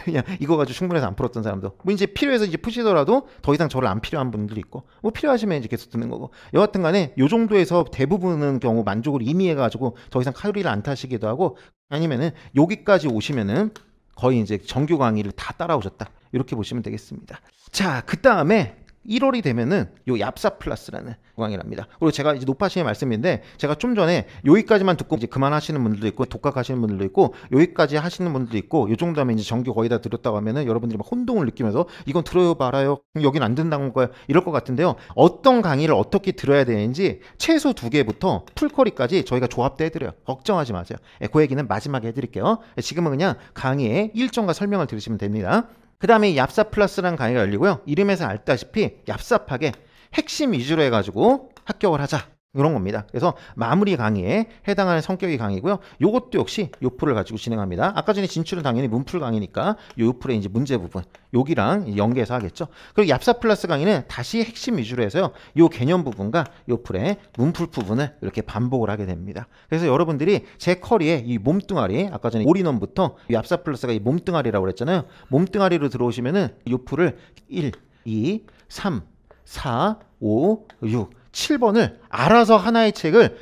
그냥 이거 가지고 충분해서 안 풀었던 사람도, 뭐 이제 필요해서 이제 푸시더라도 더 이상 저를 안 필요한 분들이 있고, 뭐 필요하시면 이제 계속 듣는 거고, 여하튼 간에 요 정도에서 대부분은 경우 만족을 이미 해가지고 더 이상 칼로리를 안 타시기도 하고, 아니면은 여기까지 오시면은 거의 이제 정규 강의를 다 따라오셨다, 이렇게 보시면 되겠습니다. 자, 그 다음에 1월이 되면은 요 얍사 플러스라는 강의랍니다. 그리고 제가 이제 높아시의 말씀인데, 제가 좀 전에 여기까지만 듣고 이제 그만하시는 분들도 있고, 독학하시는 분들도 있고, 여기까지 하시는 분들도 있고, 요 정도 하면 이제 정규 거의 다 들었다고 하면은 여러분들이 막 혼동을 느끼면서 이건 들어요 말아요, 여긴 안 듣는다는 거야, 이럴 것 같은데요. 어떤 강의를 어떻게 들어야 되는지 최소 2개부터 풀커리까지 저희가 조합도 해드려요. 걱정하지 마세요. 그 얘기는 마지막에 해드릴게요. 지금은 그냥 강의의 일정과 설명을 들으시면 됩니다. 그 다음에 얍사 플러스라는 강의가 열리고요. 이름에서 알다시피 얍삽하게 핵심 위주로 해가지고 합격을 하자, 이런 겁니다. 그래서 마무리 강의에 해당하는 성격의 강의고요. 요것도 역시 요풀을 가지고 진행합니다. 아까 전에 진출은 당연히 문풀 강의니까 요풀의 이제 문제 부분 여기랑 연계해서 하겠죠. 그리고 얍사 플러스 강의는 다시 핵심 위주로 해서요, 요 개념 부분과 요풀의 문풀 부분을 이렇게 반복을 하게 됩니다. 그래서 여러분들이 제 커리에 이 몸뚱아리, 아까 전에 올인원부터 얍사 플러스가 이 몸뚱아리라고 그랬잖아요. 몸뚱아리로 들어오시면은 요풀을 1, 2, 3, 4, 5, 6, 7번을 알아서 하나의 책을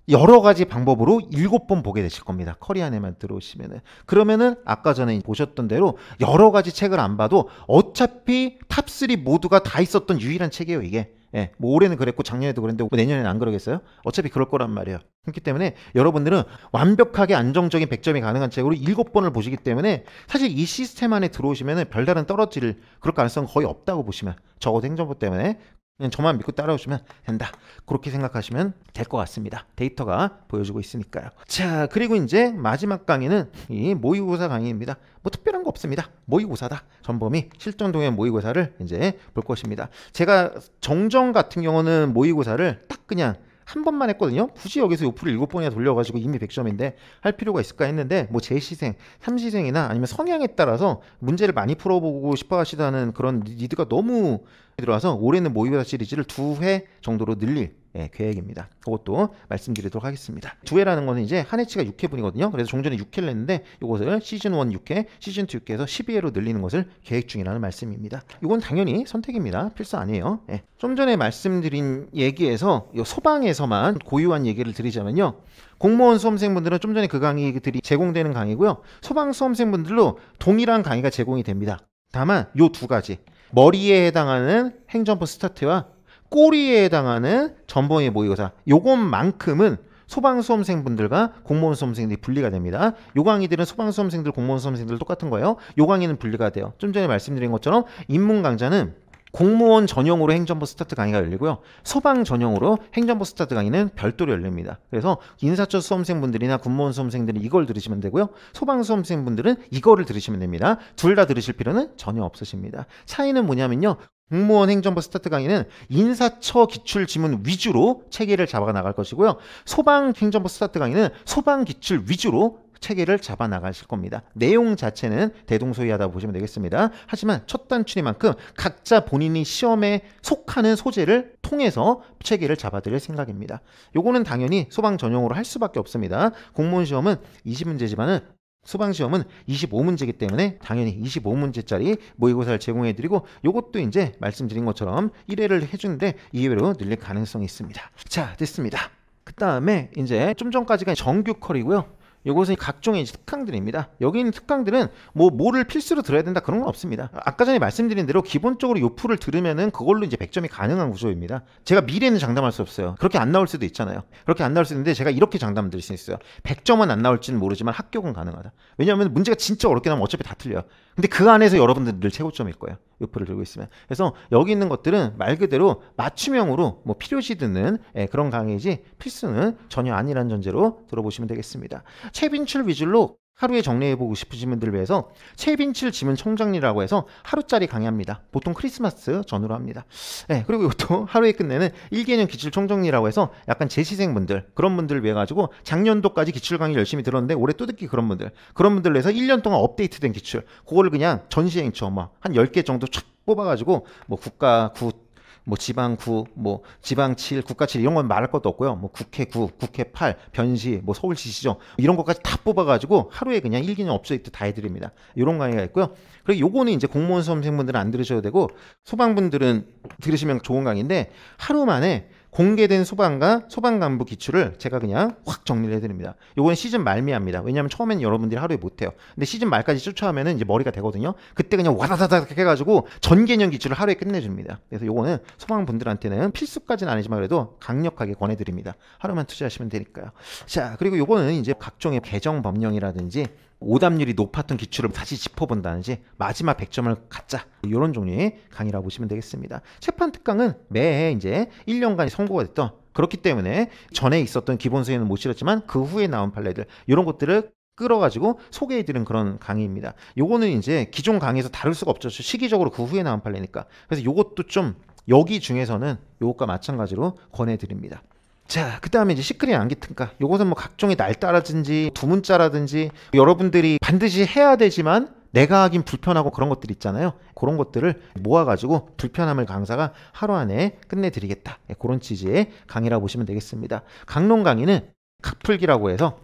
여러 가지 방법으로 7번 보게 되실 겁니다. 커리 안에만 들어오시면은. 그러면은 아까 전에 보셨던 대로 여러 가지 책을 안 봐도 어차피 탑3 모두가 다 있었던 유일한 책이에요, 이게. 예, 뭐 올해는 그랬고 작년에도 그랬는데 뭐 내년에는 안 그러겠어요? 어차피 그럴 거란 말이에요. 그렇기 때문에 여러분들은 완벽하게 안정적인 100점이 가능한 책으로 7번을 보시기 때문에 사실 이 시스템 안에 들어오시면은 별다른 떨어질 그럴 가능성은 거의 없다고 보시면, 적어도 행정부 때문에 그냥 저만 믿고 따라오시면 된다, 그렇게 생각하시면 될 것 같습니다. 데이터가 보여주고 있으니까요. 자, 그리고 이제 마지막 강의는 이 모의고사 강의입니다. 뭐 특별한 거 없습니다. 모의고사다. 전범위 실전 동의 모의고사를 이제 볼 것입니다. 제가 정정 같은 경우는 모의고사를 딱 그냥 한 번만 했거든요. 굳이 여기서 요프를 7번이나 돌려가지고 이미 100점인데 할 필요가 있을까 했는데, 뭐 재시생, 3시생이나 아니면 성향에 따라서 문제를 많이 풀어보고 싶어 하시다는 그런 니드가 너무 들어와서 올해는 모의고사 시리즈를 2회 정도로 늘릴 계획입니다. 그것도 말씀드리도록 하겠습니다. 2회라는 거는 이제 한 해치가 6회분이거든요. 그래서 종전에 6회를 냈는데 이것을 시즌 1 6회, 시즌 2 6회에서 12회로 늘리는 것을 계획 중이라는 말씀입니다. 이건 당연히 선택입니다. 필수 아니에요. 좀 전에 말씀드린 얘기에서 소방에서만 고유한 얘기를 드리자면요, 공무원 수험생분들은 좀 전에 그 강의들이 제공되는 강의고요, 소방 수험생분들도 동일한 강의가 제공이 됩니다. 다만 요 2가지, 머리에 해당하는 행정법 스타트와 꼬리에 해당하는 전범위 모의고사, 요것만큼은 소방수험생분들과 공무원 수험생들이 분리가 됩니다. 요 강의들은 소방수험생들, 공무원 수험생들 똑같은 거예요. 요 강의는 분리가 돼요. 좀 전에 말씀드린 것처럼 인문 강좌는 공무원 전용으로 행정부 스타트 강의가 열리고요. 소방 전용으로 행정부 스타트 강의는 별도로 열립니다. 그래서 인사처 수험생분들이나 군무원 수험생들은 이걸 들으시면 되고요. 소방 수험생분들은 이거를 들으시면 됩니다. 둘 다 들으실 필요는 전혀 없으십니다. 차이는 뭐냐면요. 공무원 행정부 스타트 강의는 인사처 기출 지문 위주로 체계를 잡아 나갈 것이고요. 소방 행정부 스타트 강의는 소방 기출 위주로 체계를 잡아 나가실 겁니다. 내용 자체는 대동소이하다 보시면 되겠습니다. 하지만 첫 단추리만큼 각자 본인이 시험에 속하는 소재를 통해서 체계를 잡아드릴 생각입니다. 요거는 당연히 소방 전용으로 할 수밖에 없습니다. 공무원 시험은 20문제지만은 소방시험은 25문제이기 때문에 당연히 25문제짜리 모의고사를 제공해드리고 요것도 이제 말씀드린 것처럼 1회를 해주는데 2회로 늘릴 가능성이 있습니다. 자, 됐습니다. 그 다음에 이제 좀 전까지가 정규 컬이고요. 요것은 각종의 특강들입니다. 여기 있는 특강들은 뭐를 필수로 들어야 된다 그런 건 없습니다. 아까 전에 말씀드린 대로 기본적으로 요 풀을 들으면은 그걸로 이제 100점이 가능한 구조입니다. 제가 미래는 장담할 수 없어요. 그렇게 안 나올 수도 있잖아요. 그렇게 안 나올 수 있는데 제가 이렇게 장담 드릴 수 있어요. 100점은 안 나올지는 모르지만 합격은 가능하다. 왜냐하면 문제가 진짜 어렵게 나오면 어차피 다 틀려요. 근데 그 안에서 여러분들 늘 최고점일 거예요. 요 풀을 들고 있으면. 그래서 여기 있는 것들은 말 그대로 맞춤형으로 필요시 듣는 그런 강의이지 필수는 전혀 아니라는 전제로 들어보시면 되겠습니다. 최빈출 위주로 하루에 정리해보고 싶으신 분들을 위해서 최빈출 지문 총정리라고 해서 하루짜리 강의합니다. 보통 크리스마스 전후로 합니다. 그리고 이것도 하루에 끝내는 1개년 기출 총정리라고 해서 약간 재시생분들 그런 분들을 위해 가지고 작년도까지 기출 강의 열심히 들었는데 올해 또 듣기 그런 분들을 위해서 1년 동안 업데이트된 기출 그거를 그냥 전시행처 한 10개 정도 촥 뽑아가지고 국가 9 지방 9, 지방 7, 국가 7 이런 건 말할 것도 없고요. 국회 9, 국회 8, 변시, 서울시시죠. 이런 것까지 다 뽑아가지고 하루에 그냥 1개년 업데이트 다 해드립니다. 이런 강의가 있고요. 그리고 요거는 이제 공무원 수험생분들은 안 들으셔도 되고 소방분들은 들으시면 좋은 강의인데 하루 만에 공개된 소방과 소방간부 기출을 제가 그냥 확 정리를 해드립니다. 요건 시즌 말미합니다. 왜냐하면 처음엔 여러분들이 하루에 못해요. 근데 시즌 말까지 쫓아오면은 이제 머리가 되거든요. 그때 그냥 와다다닥 해가지고 전 개년 기출을 하루에 끝내줍니다. 그래서 요거는 소방분들한테는 필수까지는 아니지만 그래도 강력하게 권해드립니다. 하루만 투자하시면 되니까요. 자, 그리고 요거는 이제 각종의 개정 법령이라든지 오답률이 높았던 기출을 다시 짚어본다든지 마지막 100점을 갖자 이런 종류의 강의라고 보시면 되겠습니다. 재판 특강은 매해 이제 1년간 선고가 됐던 그렇기 때문에 전에 있었던 기본 수혜는 못 실었지만 그 후에 나온 판례들 이런 것들을 끌어가지고 소개해드린 그런 강의입니다. 요거는 이제 기존 강의에서 다룰 수가 없죠. 시기적으로 그 후에 나온 판례니까. 그래서 요것도 좀 여기 중에서는 요것과 마찬가지로 권해드립니다. 자, 그 다음에 이제 시크릿 암기 특강. 요것은 각종의 날짜라든지 두문자라든지 여러분들이 반드시 해야 되지만 내가 하긴 불편하고 그런 것들 있잖아요. 그런 것들을 모아가지고 불편함을 강사가 하루 안에 끝내드리겠다. 그런 취지의 강의라고 보시면 되겠습니다. 강론 강의는 각풀기라고 해서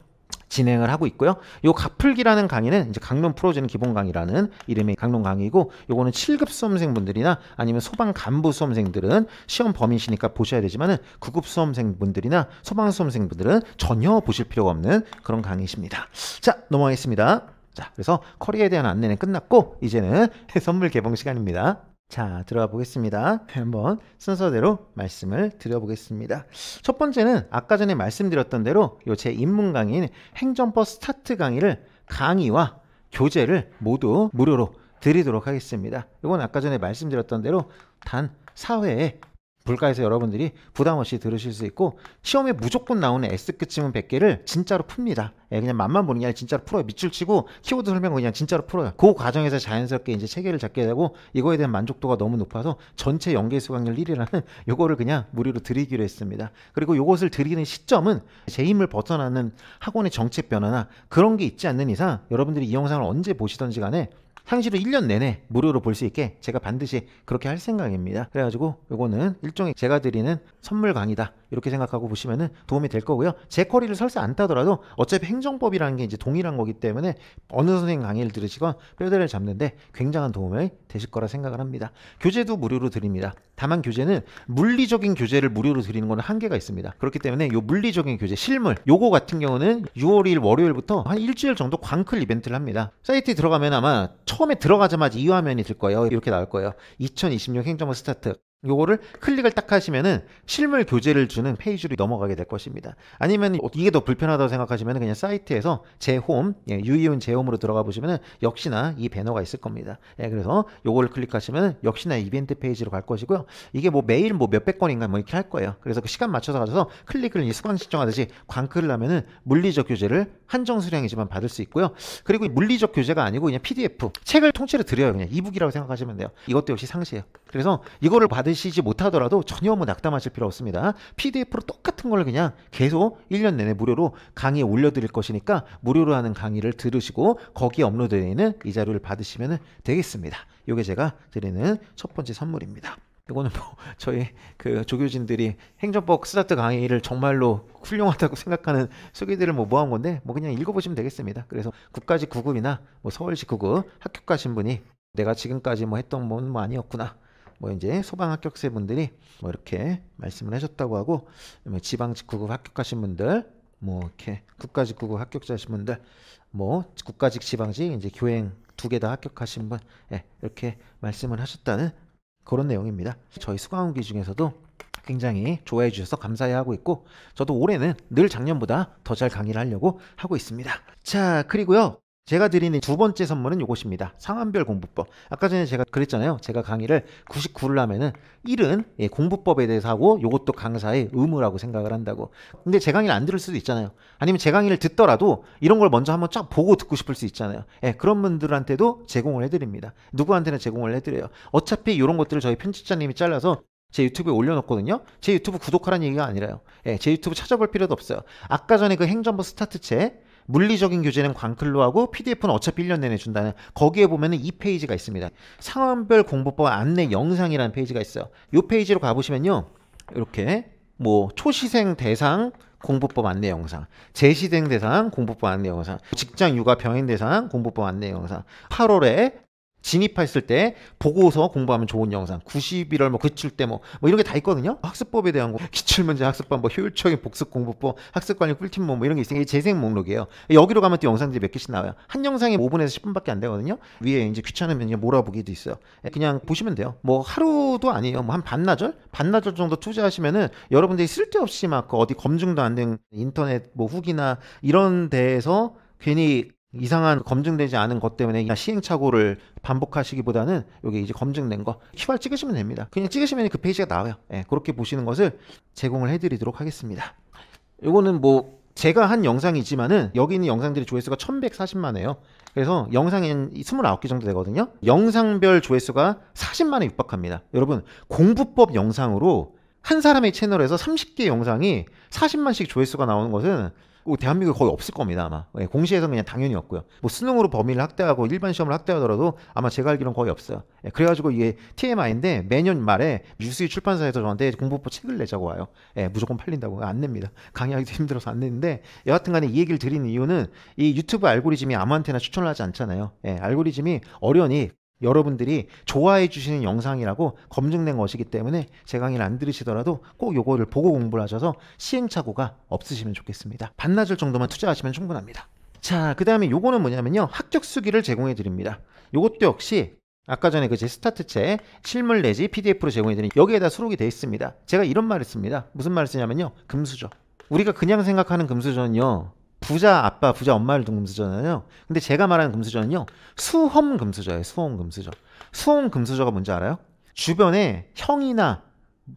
진행을 하고 있고요. 요 각풀기라는 강의는 이제 강론 풀어주는 기본 강의라는 이름의 강론 강의고 요거는 7급 수험생분들이나 아니면 소방 간부 수험생들은 시험 범위시니까 보셔야 되지만은 9급 수험생분들이나 소방 수험생분들은 전혀 보실 필요가 없는 그런 강의십니다. 자, 넘어가겠습니다. 자, 그래서 커리어에 대한 안내는 끝났고 이제는 선물 개봉 시간입니다. 자, 들어가 보겠습니다. 한번 순서대로 말씀을 드려보겠습니다. 첫 번째는 아까 전에 말씀드렸던 대로 요 제 입문 강의인 행정법 스타트 강의를 강의와 교재를 모두 무료로 드리도록 하겠습니다. 이건 아까 전에 말씀드렸던 대로 단 4회에 불가해서 여러분들이 부담없이 들으실 수 있고 시험에 무조건 나오는 S급 지문 100개를 진짜로 풉니다. 그냥 맛만 보는 게 아니라 진짜로 풀어요. 밑줄 치고 키워드 설명 그냥 진짜로 풀어요. 그 과정에서 자연스럽게 이제 체계를 잡게 되고 이거에 대한 만족도가 너무 높아서 전체 연계 수강률 1위라는 요거를 그냥 무료로 드리기로 했습니다. 그리고 요것을 드리는 시점은 제 힘을 벗어나는 학원의 정책 변화나 그런 게 있지 않는 이상 여러분들이 이 영상을 언제 보시던지 간에 상시로 1년 내내 무료로 볼 수 있게 제가 반드시 그렇게 할 생각입니다. 그래가지고 요거는 일종의 제가 드리는 선물 강의다 이렇게 생각하고 보시면은 도움이 될 거고요. 제 커리를 설사 안 따더라도 어차피 행정법이라는 게 이제 동일한 거기 때문에 어느 선생님 강의를 들으시건 뼈대를 잡는데 굉장한 도움이 되실 거라 생각을 합니다. 교재도 무료로 드립니다. 다만 교재는 물리적인 교재를 무료로 드리는 거는 한계가 있습니다. 그렇기 때문에 요 물리적인 교재 실물 요거 같은 경우는 6월 2일 월요일부터 한 일주일 정도 광클 이벤트를 합니다. 사이트에 들어가면 아마 처음에 들어가자마자 이 화면이 들 거예요. 이렇게 나올 거예요. 2026 행정법 스타트 요거를 클릭을 딱 하시면은 실물 교재를 주는 페이지로 넘어가게 될 것입니다. 아니면 이게 더 불편하다고 생각하시면 그냥 사이트에서 제 홈, 유이온 제 홈으로 들어가 보시면은 역시나 이 배너가 있을 겁니다. 그래서 요거를 클릭하시면 역시나 이벤트 페이지로 갈 것이고요. 이게 뭐 매일 뭐 몇백 건인가 뭐 이렇게 할 거예요. 그래서 그 시간 맞춰서 가셔서 클릭을 수강 신청하듯이 광클을 하면은 물리적 교재를 한정 수량이지만 받을 수 있고요. 그리고 물리적 교재가 아니고 그냥 PDF, 책을 통째로 드려요. 그냥 이북이라고 생각하시면 돼요. 이것도 역시 상시예요. 그래서 이거를 받으시지 못하더라도 전혀 뭐 낙담하실 필요 없습니다. PDF로 똑같은 걸 그냥 계속 1년 내내 무료로 강의에 올려드릴 것이니까 무료로 하는 강의를 들으시고 거기에 업로드되어 있는 이 자료를 받으시면 되겠습니다. 이게 제가 드리는 첫 번째 선물입니다. 이거는 뭐 저희 그 조교진들이 행정법 스타트 강의를 정말로 훌륭하다고 생각하는 수기들을 뭐 모아온 건데 뭐 그냥 읽어보시면 되겠습니다. 그래서 국가직 9급이나 뭐 서울시 9급 합격하신 분이 내가 지금까지 뭐 했던 건 뭐 아니었구나, 뭐 이제 소방 합격생 분들이 뭐 이렇게 말씀을 하셨다고 하고, 지방직 9급 합격하신 분들, 뭐 이렇게 국가직 9급 합격자신 분들, 뭐 국가직 지방직 이제 교행 2개 다 합격하신 분, 이렇게 말씀을 하셨다는 그런 내용입니다. 저희 수강후기 중에서도 굉장히 좋아해 주셔서 감사해하고 있고, 저도 올해는 늘 작년보다 더 잘 강의를 하려고 하고 있습니다. 자, 그리고요, 제가 드리는 두 번째 선물은 이것입니다. 상황별 공부법. 아까 전에 제가 그랬잖아요. 제가 강의를 99를 하면은 1은 공부법에 대해서 하고 요것도 강사의 의무라고 생각을 한다고. 근데 제 강의를 안 들을 수도 있잖아요. 아니면 제 강의를 듣더라도 이런 걸 먼저 한번 쫙 보고 듣고 싶을 수 있잖아요. 그런 분들한테도 제공을 해드립니다. 누구한테나 제공을 해드려요. 어차피 이런 것들을 저희 편집자님이 잘라서 제 유튜브에 올려놓거든요. 제 유튜브 구독하라는 얘기가 아니라요. 제 유튜브 찾아볼 필요도 없어요. 아까 전에 그 행정부 스타트책, 물리적인 교재는 광클로 하고 PDF는 어차피 1년 내내 준다는, 거기에 보면은 이 페이지가 있습니다. 상황별 공부법 안내 영상이라는 페이지가 있어요. 이 페이지로 가보시면요, 이렇게 뭐 초시생 대상 공부법 안내 영상, 재시생 대상 공부법 안내 영상, 직장 육아 병행 대상 공부법 안내 영상, 8월에 진입했을 때 보고서 공부하면 좋은 영상, 91월 뭐 그칠 때 뭐 이런 게 다 있거든요. 학습법에 대한 거, 기출문제 학습법, 뭐 효율적인 복습 공부법, 학습관리 꿀팁 뭐 이런 게 있으니까 이게 재생 목록이에요. 여기로 가면 또 영상들이 몇 개씩 나와요. 한 영상이 5분에서 10분밖에 안 되거든요. 위에 이제 귀찮으면 그냥 몰아보기도 있어요. 그냥 보시면 돼요. 뭐 하루도 아니에요. 뭐 한 반나절 정도 투자하시면은 여러분들이 쓸데없이 막 어디 검증도 안 된 인터넷 뭐 후기나 이런 데에서 괜히 이상한 검증되지 않은 것 때문에 시행착오를 반복하시기보다는 여기 이제 검증된 거 QR 찍으시면 됩니다. 그냥 찍으시면 그 페이지가 나와요. 그렇게 보시는 것을 제공을 해드리도록 하겠습니다. 이거는 뭐 제가 한 영상이지만은 여기 있는 영상들이 조회수가 1140만이에요. 그래서 영상이 29개 정도 되거든요. 영상별 조회수가 40만에 육박합니다. 여러분, 공부법 영상으로 한 사람의 채널에서 30개 영상이 40만씩 조회수가 나오는 것은 대한민국에 거의 없을 겁니다, 아마. 공시에서는 그냥 당연히 없고요. 뭐 수능으로 범위를 확대하고 일반 시험을 확대하더라도 아마 제가 알기로는 거의 없어요. 그래가지고 이게 TMI인데 매년 말에 유수희 출판사에서 저한테 공부법 책을 내자고 와요. 무조건 팔린다고. 안 냅니다. 강의하기도 힘들어서 안 내는데, 여하튼 간에 이 얘기를 드리는 이유는 이 유튜브 알고리즘이 아무한테나 추천을 하지 않잖아요. 알고리즘이 어련히 여러분들이 좋아해 주시는 영상이라고 검증된 것이기 때문에 제 강의를 안 들으시더라도 꼭 요거를 보고 공부를 하셔서 시행착오가 없으시면 좋겠습니다. 반나절 정도만 투자하시면 충분합니다. 자, 그 다음에 요거는 뭐냐면요, 합격 수기를 제공해 드립니다. 요것도 역시 아까 전에 그 제 스타트책 실물 내지 PDF로 제공해 드린 여기에다 수록이 되어 있습니다. 제가 이런 말을 씁니다. 무슨 말을 쓰냐면요, 금수저. 우리가 그냥 생각하는 금수저는요, 부자 아빠, 부자 엄마를 둔 금수저잖아요. 근데 제가 말하는 금수저는요, 수험 금수저예요. 수험 금수저. 수험 금수저가 뭔지 알아요? 주변에 형이나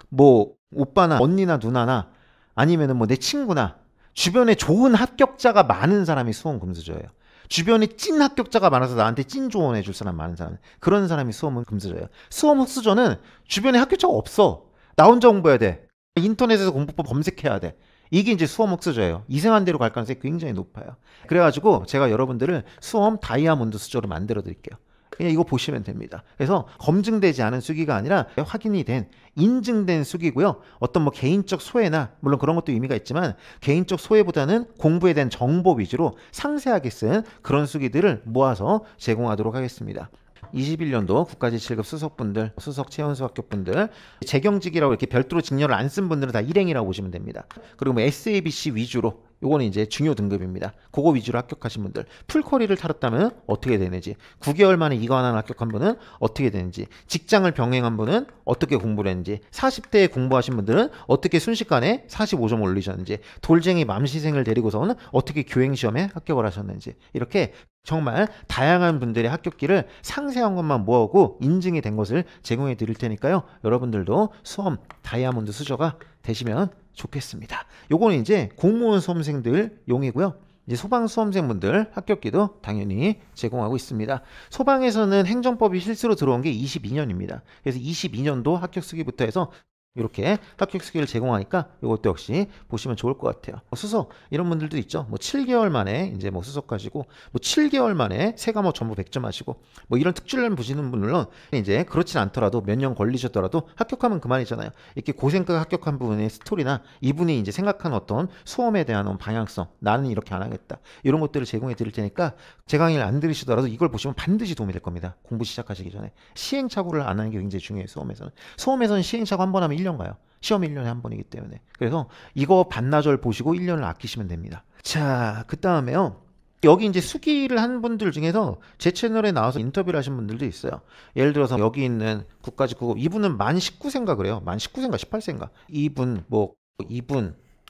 뭐 오빠나 언니나 누나나 아니면은 뭐 내 친구나 주변에 좋은 합격자가 많은 사람이 수험 금수저예요. 주변에 찐 합격자가 많아서 나한테 찐 조언해 줄 사람 많은 사람, 그런 사람이 수험 금수저예요. 수험 흑수저는 주변에 합격자가 없어. 나 혼자 공부해야 돼. 인터넷에서 공부법 검색해야 돼. 이게 이제 수험 흑수저예요. 이상한 데로 갈 가능성이 굉장히 높아요. 그래가지고 제가 여러분들을 수험 다이아몬드 수저로 만들어 드릴게요. 그냥 이거 보시면 됩니다. 그래서 검증되지 않은 수기가 아니라 확인이 된, 인증된 수기고요. 어떤 뭐 개인적 소외나, 물론 그런 것도 의미가 있지만 개인적 소외보다는 공부에 대한 정보 위주로 상세하게 쓴 그런 수기들을 모아서 제공하도록 하겠습니다. 21년도 국가직 7급 수석분들, 수석 최연소 합격분들, 재경직이라고 이렇게 별도로 직렬을 안 쓴 분들은 다 일행이라고 보시면 됩니다. 그리고 뭐 SABC 위주로 요거는 이제 중요 등급입니다. 그거 위주로 합격하신 분들. 풀커리를 탈었다면 어떻게 되는지, 9개월 만에 이거 하나 합격한 분은 어떻게 되는지, 직장을 병행한 분은 어떻게 공부를 했는지, 40대에 공부하신 분들은 어떻게 순식간에 45점 올리셨는지, 돌쟁이 맘시생을 데리고서는 어떻게 교행시험에 합격을 하셨는지, 이렇게 정말 다양한 분들의 합격기를 상세한 것만 모아오고 인증이 된 것을 제공해 드릴 테니까요. 여러분들도 수험 다이아몬드 수저가 되시면 좋겠습니다. 요거는 이제 공무원 수험생들 용이고요. 이제 소방 수험생분들 합격기도 당연히 제공하고 있습니다. 소방에서는 행정법이 실수로 들어온 게 22년입니다. 그래서 22년도 합격 수기부터 해서 이렇게 합격 수기를 제공하니까 이것도 역시 보시면 좋을 것 같아요. 수석 이런 분들도 있죠. 뭐 7개월 만에 이제 뭐 수석 가시고, 뭐 7개월 만에 세 과목 전부 100점 하시고, 뭐 이런 특출난 보시는 분들은 이제 그렇진 않더라도 몇 년 걸리셨더라도 합격하면 그만이잖아요. 이렇게 고생까지 합격한 부분의 스토리나 이분이 이제 생각한 어떤 수험에 대한 방향성, 나는 이렇게 안 하겠다, 이런 것들을 제공해 드릴 테니까 제 강의를 안 들으시더라도 이걸 보시면 반드시 도움이 될 겁니다. 공부 시작하시기 전에 시행착오를 안 하는 게 굉장히 중요해요. 수험에서는 시행착오 한 번 하면 1년 가요. 시험 1년에 한 번이기 때문에. 그래서 이거 반나절 보시고 1년을 아끼시면 됩니다. 자, 그 다음에요. 여기 이제 수기를 한 분들 중에서 제 채널에 나와서 인터뷰를 하신 분들도 있어요. 예를 들어서 여기 있는 국가직구급, 이분은 만 19세인가 그래요. 만 19세인가 18세인가. 이분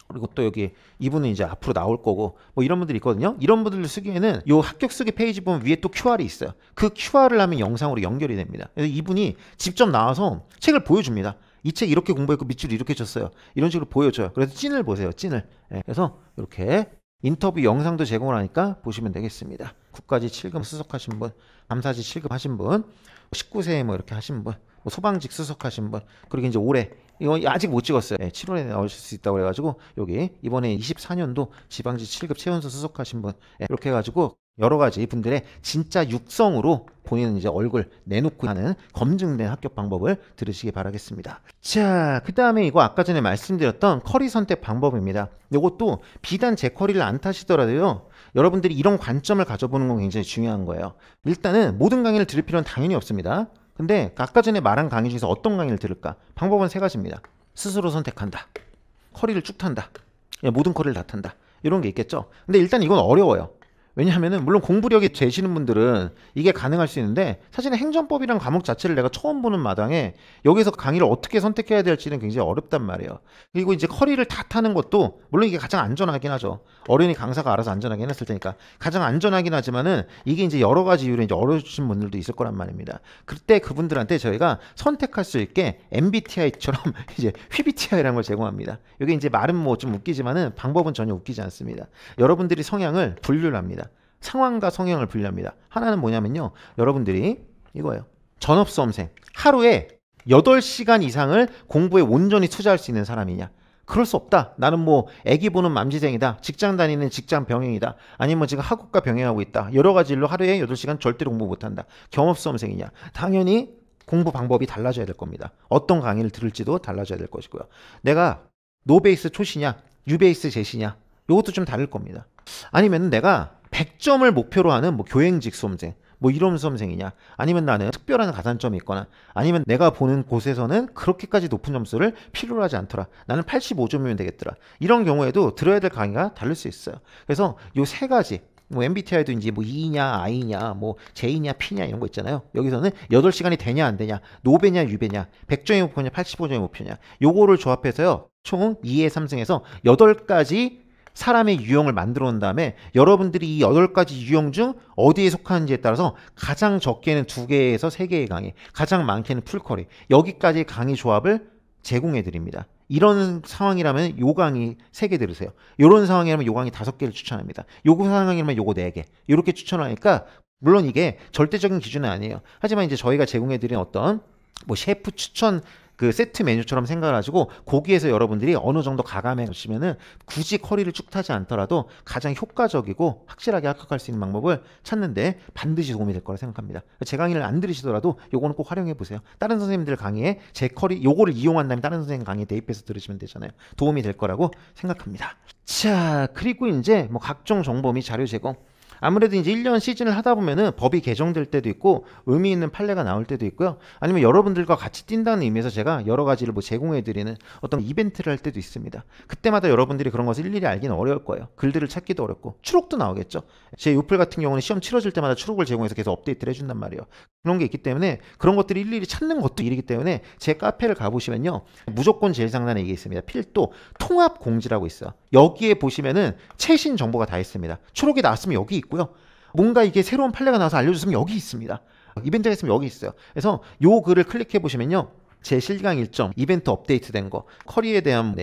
그리고 또 여기 이분은 이제 앞으로 나올 거고, 뭐 이런 분들이 있거든요. 이런 분들 수기에는 요 합격 수기 페이지 보면 위에 또 QR이 있어요. 그 QR을 하면 영상으로 연결이 됩니다. 그래서 이분이 직접 나와서 책을 보여줍니다. 이 책 이렇게 공부했고 밑줄 이렇게 쳤어요. 이런 식으로 보여줘요. 그래서 찐을 보세요. 찐을. 네, 그래서 이렇게 인터뷰 영상도 제공을 하니까 보시면 되겠습니다. 국가직 7급 수석하신 분, 감사직 7급 하신 분, 19세 뭐 이렇게 하신 분, 뭐 소방직 수석하신 분, 그리고 이제 올해 이거 아직 못 찍었어요. 네, 7월에 나오실 수 있다고 그래가지고 여기 이번에 24년도 지방직 7급 최연소 수석하신 분, 네, 이렇게 해가지고 여러 가지 분들의 진짜 육성으로 본인은 이제 얼굴 내놓고 하는 검증된 합격 방법을 들으시기 바라겠습니다. 자, 그 다음에 이거 아까 전에 말씀드렸던 커리 선택 방법입니다. 이것도 비단 제 커리를 안 타시더라도요, 여러분들이 이런 관점을 가져보는 건 굉장히 중요한 거예요. 일단은 모든 강의를 들을 필요는 당연히 없습니다. 근데 아까 전에 말한 강의 중에서 어떤 강의를 들을까? 방법은 세 가지입니다. 스스로 선택한다, 커리를 쭉 탄다, 모든 커리를 다 탄다, 이런 게 있겠죠. 근데 일단 이건 어려워요. 왜냐하면은 물론 공부력이 되시는 분들은 이게 가능할 수 있는데, 사실은 행정법이란 과목 자체를 내가 처음 보는 마당에 여기서 강의를 어떻게 선택해야 될지는 굉장히 어렵단 말이에요. 그리고 이제 커리를 다 타는 것도 물론 이게 가장 안전하긴 하죠. 어른이 강사가 알아서 안전하게 해놨을 테니까 가장 안전하긴 하지만은 이게 이제 여러 가지 이유로 이제 어려우신 분들도 있을 거란 말입니다. 그때 그분들한테 저희가 선택할 수 있게 MBTI처럼 이제 WBTI라는 걸 제공합니다. 이게 이제 말은 뭐 좀 웃기지만은 방법은 전혀 웃기지 않습니다. 여러분들이 성향을 분류를 합니다. 상황과 성향을 분류합니다. 하나는 뭐냐면요, 여러분들이 이거예요. 전업수험생, 하루에 8시간 이상을 공부에 온전히 투자할 수 있는 사람이냐? 그럴 수 없다. 나는 뭐 애기 보는 맘지생이다, 직장 다니는 직장 병행이다, 아니면 지금 학업과 병행하고 있다, 여러 가지 일로 하루에 8시간 절대로 공부 못한다. 경업수험생이냐? 당연히 공부 방법이 달라져야 될 겁니다. 어떤 강의를 들을지도 달라져야 될 것이고요. 내가 노베이스 초시냐, 유베이스 제시냐, 이것도 좀 다를 겁니다. 아니면 내가 100점을 목표로 하는 뭐 교행직 수험생, 뭐 이런 수험생이냐, 아니면 나는 특별한 가산점이 있거나, 아니면 내가 보는 곳에서는 그렇게까지 높은 점수를 필요로 하지 않더라, 나는 85점이면 되겠더라, 이런 경우에도 들어야 될 강의가 다를 수 있어요. 그래서 요 세 가지, 뭐 MBTI도 이제 뭐 E냐, I냐, 뭐 J냐, P냐 이런 거 있잖아요. 여기서는 8시간이 되냐 안 되냐, 노배냐 유배냐, 100점의 목표냐 85점의 목표냐, 요거를 조합해서요 총 2의 3승에서 8가지 사람의 유형을 만들어 놓은 다음에 여러분들이 이 8가지 유형 중 어디에 속하는지에 따라서 가장 적게는 2개에서 3개의 강의, 가장 많게는 풀커리, 여기까지 강의 조합을 제공해 드립니다. 이런 상황이라면 요 강의 3개 들으세요. 이런 상황이라면 요 강의 5개를 추천합니다. 요거 상황이라면 요거 4개, 이렇게 추천하니까, 물론 이게 절대적인 기준은 아니에요. 하지만 이제 저희가 제공해 드린 어떤 뭐 셰프 추천 그 세트 메뉴처럼 생각하시고 거기에서 여러분들이 어느 정도 가감해 보시면은 굳이 커리를 쭉 타지 않더라도 가장 효과적이고 확실하게 합격할 수 있는 방법을 찾는데 반드시 도움이 될 거라 생각합니다. 제 강의를 안 들으시더라도 요거는 꼭 활용해 보세요. 다른 선생님들 강의에 제 커리 요거를 이용한 다음에 다른 선생님 강의에 대입해서 들으시면 되잖아요. 도움이 될 거라고 생각합니다. 자, 그리고 이제 뭐 각종 정보 및 자료 제공, 아무래도 이제 1년 시즌을 하다 보면은 법이 개정될 때도 있고 의미 있는 판례가 나올 때도 있고요. 아니면 여러분들과 같이 뛴다는 의미에서 제가 여러 가지를 뭐 제공해드리는 어떤 이벤트를 할 때도 있습니다. 그때마다 여러분들이 그런 것을 일일이 알기는 어려울 거예요. 글들을 찾기도 어렵고 추록도 나오겠죠. 제 요플 같은 경우는 시험 치러질 때마다 추록을 제공해서 계속 업데이트를 해준단 말이에요. 그런 게 있기 때문에 그런 것들을 일일이 찾는 것도 일이기 때문에 제 카페를 가보시면요. 무조건 제일 상단에 이게 있습니다. 필도 통합 공지라고 있어요. 여기에 보시면은 최신 정보가 다 있습니다. 초록이 나왔으면 여기 있고요. 뭔가 이게 새로운 판례가 나와서 알려줬으면 여기 있습니다. 이벤트가 있으면 여기 있어요. 그래서 요 글을 클릭해 보시면요. 제 실강 일정, 이벤트 업데이트된 거, 커리에 대한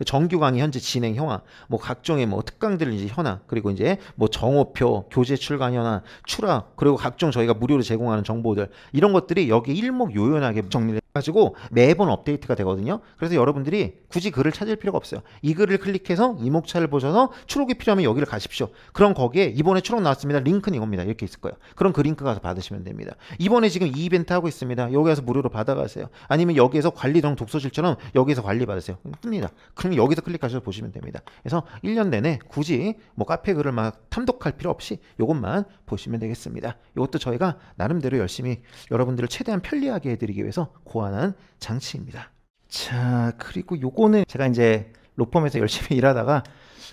정규 강의 현재 진행 현황, 뭐 각종의 뭐 특강들 이제 현황, 그리고 이제 뭐 정오표, 교재 출간 현황, 추락, 그리고 각종 저희가 무료로 제공하는 정보들 이런 것들이 여기 일목요연하게 정리를 해가지고 매번 업데이트가 되거든요. 그래서 여러분들이 굳이 글을 찾을 필요가 없어요. 이 글을 클릭해서 이목차를 보셔서 추록이 필요하면 여기를 가십시오. 그럼 거기에 이번에 추록 나왔습니다. 링크는 이겁니다. 이렇게 있을 거예요. 그럼 그 링크 가서 받으시면 됩니다. 이번에 지금 이 이벤트 하고 있습니다. 여기 가서 무료로 받아가세요. 아니면 여기에서 관리동 독서실처럼 여기서 관리 받으세요. 뜹니다. 그럼 여기서 클릭하셔서 보시면 됩니다. 그래서 1년 내내 굳이 뭐 카페 글을 막 탐독할 필요 없이 이것만 보시면 되겠습니다. 이것도 저희가 나름대로 열심히 여러분들을 최대한 편리하게 해드리기 위해서 고안한 장치입니다. 자, 그리고 요거는 제가 이제 로펌에서 열심히 일하다가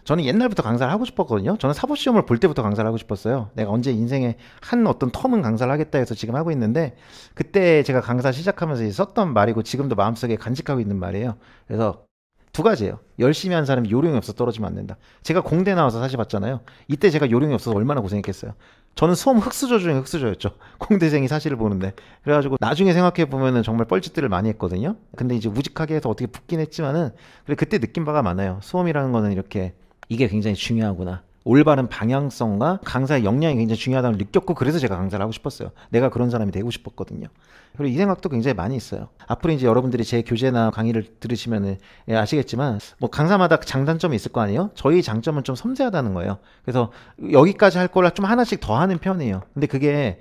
저는 옛날부터 강사를 하고 싶었거든요. 저는 사법시험을 볼 때부터 강사를 하고 싶었어요. 내가 언제 인생에 한 어떤 텀은 강사를 하겠다 해서 지금 하고 있는데 그때 제가 강사 시작하면서 썼던 말이고 지금도 마음속에 간직하고 있는 말이에요. 그래서 두 가지예요. 열심히 한 사람이 요령이 없어 떨어지면 안 된다. 제가 공대 나와서 사실 봤잖아요. 이때 제가 요령이 없어서 얼마나 고생했겠어요. 저는 수험 흑수저 중에 흑수저였죠. 공대생이 사실을 보는데. 그래가지고 나중에 생각해보면은 정말 뻘짓들을 많이 했거든요. 근데 이제 우직하게 해서 어떻게 붙긴 했지만은 그때 느낀 바가 많아요. 수험이라는 거는 이렇게 이게 굉장히 중요하구나. 올바른 방향성과 강사의 역량이 굉장히 중요하다는 걸 느꼈고 그래서 제가 강사를 하고 싶었어요. 내가 그런 사람이 되고 싶었거든요. 그리고 이 생각도 굉장히 많이 있어요. 앞으로 이제 여러분들이 제 교재나 강의를 들으시면은 아시겠지만 뭐 강사마다 장단점이 있을 거 아니에요? 저희 장점은 좀 섬세하다는 거예요. 그래서 여기까지 할 걸 좀 하나씩 더 하는 편이에요. 근데 그게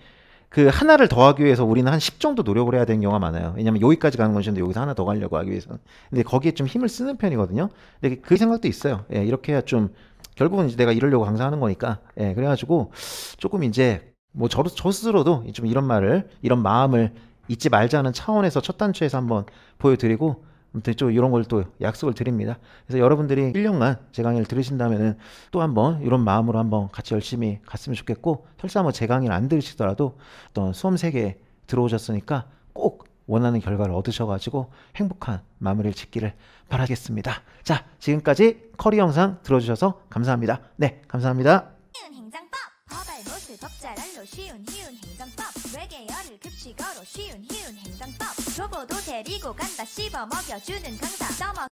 그 하나를 더하기 위해서 우리는 한 10 정도 노력을 해야 되는 경우가 많아요. 왜냐면 여기까지 가는 것인데 여기서 하나 더 가려고 하기 위해서는. 근데 거기에 좀 힘을 쓰는 편이거든요. 근데 그 생각도 있어요. 예, 이렇게 해야 좀 결국은 이제 내가 이러려고 강사하는 거니까. 예, 그래가지고 조금 이제 뭐 저 스스로도 좀 이런 마음을 잊지 말자는 차원에서 첫 단추에서 한번 보여드리고 아무튼 좀 이런 걸 또 약속을 드립니다. 그래서 여러분들이 1년간 제 강의를 들으신다면은 또 한번 이런 마음으로 한번 같이 열심히 갔으면 좋겠고 설사 뭐 제 강의를 안 들으시더라도 어떤 수험 세계에 들어오셨으니까 꼭 원하는 결과를 얻으셔가지고 행복한 마무리를 짓기를 바라겠습니다. 자, 지금까지 커리 영상 들어주셔서 감사합니다. 네, 감사합니다. 행정법 법알못을 법잘알로 쉬운 행정법 외계어를 급식어로 쉬운 행정법 초보도 데리고 간다 씹어 먹여주는 강사 써먹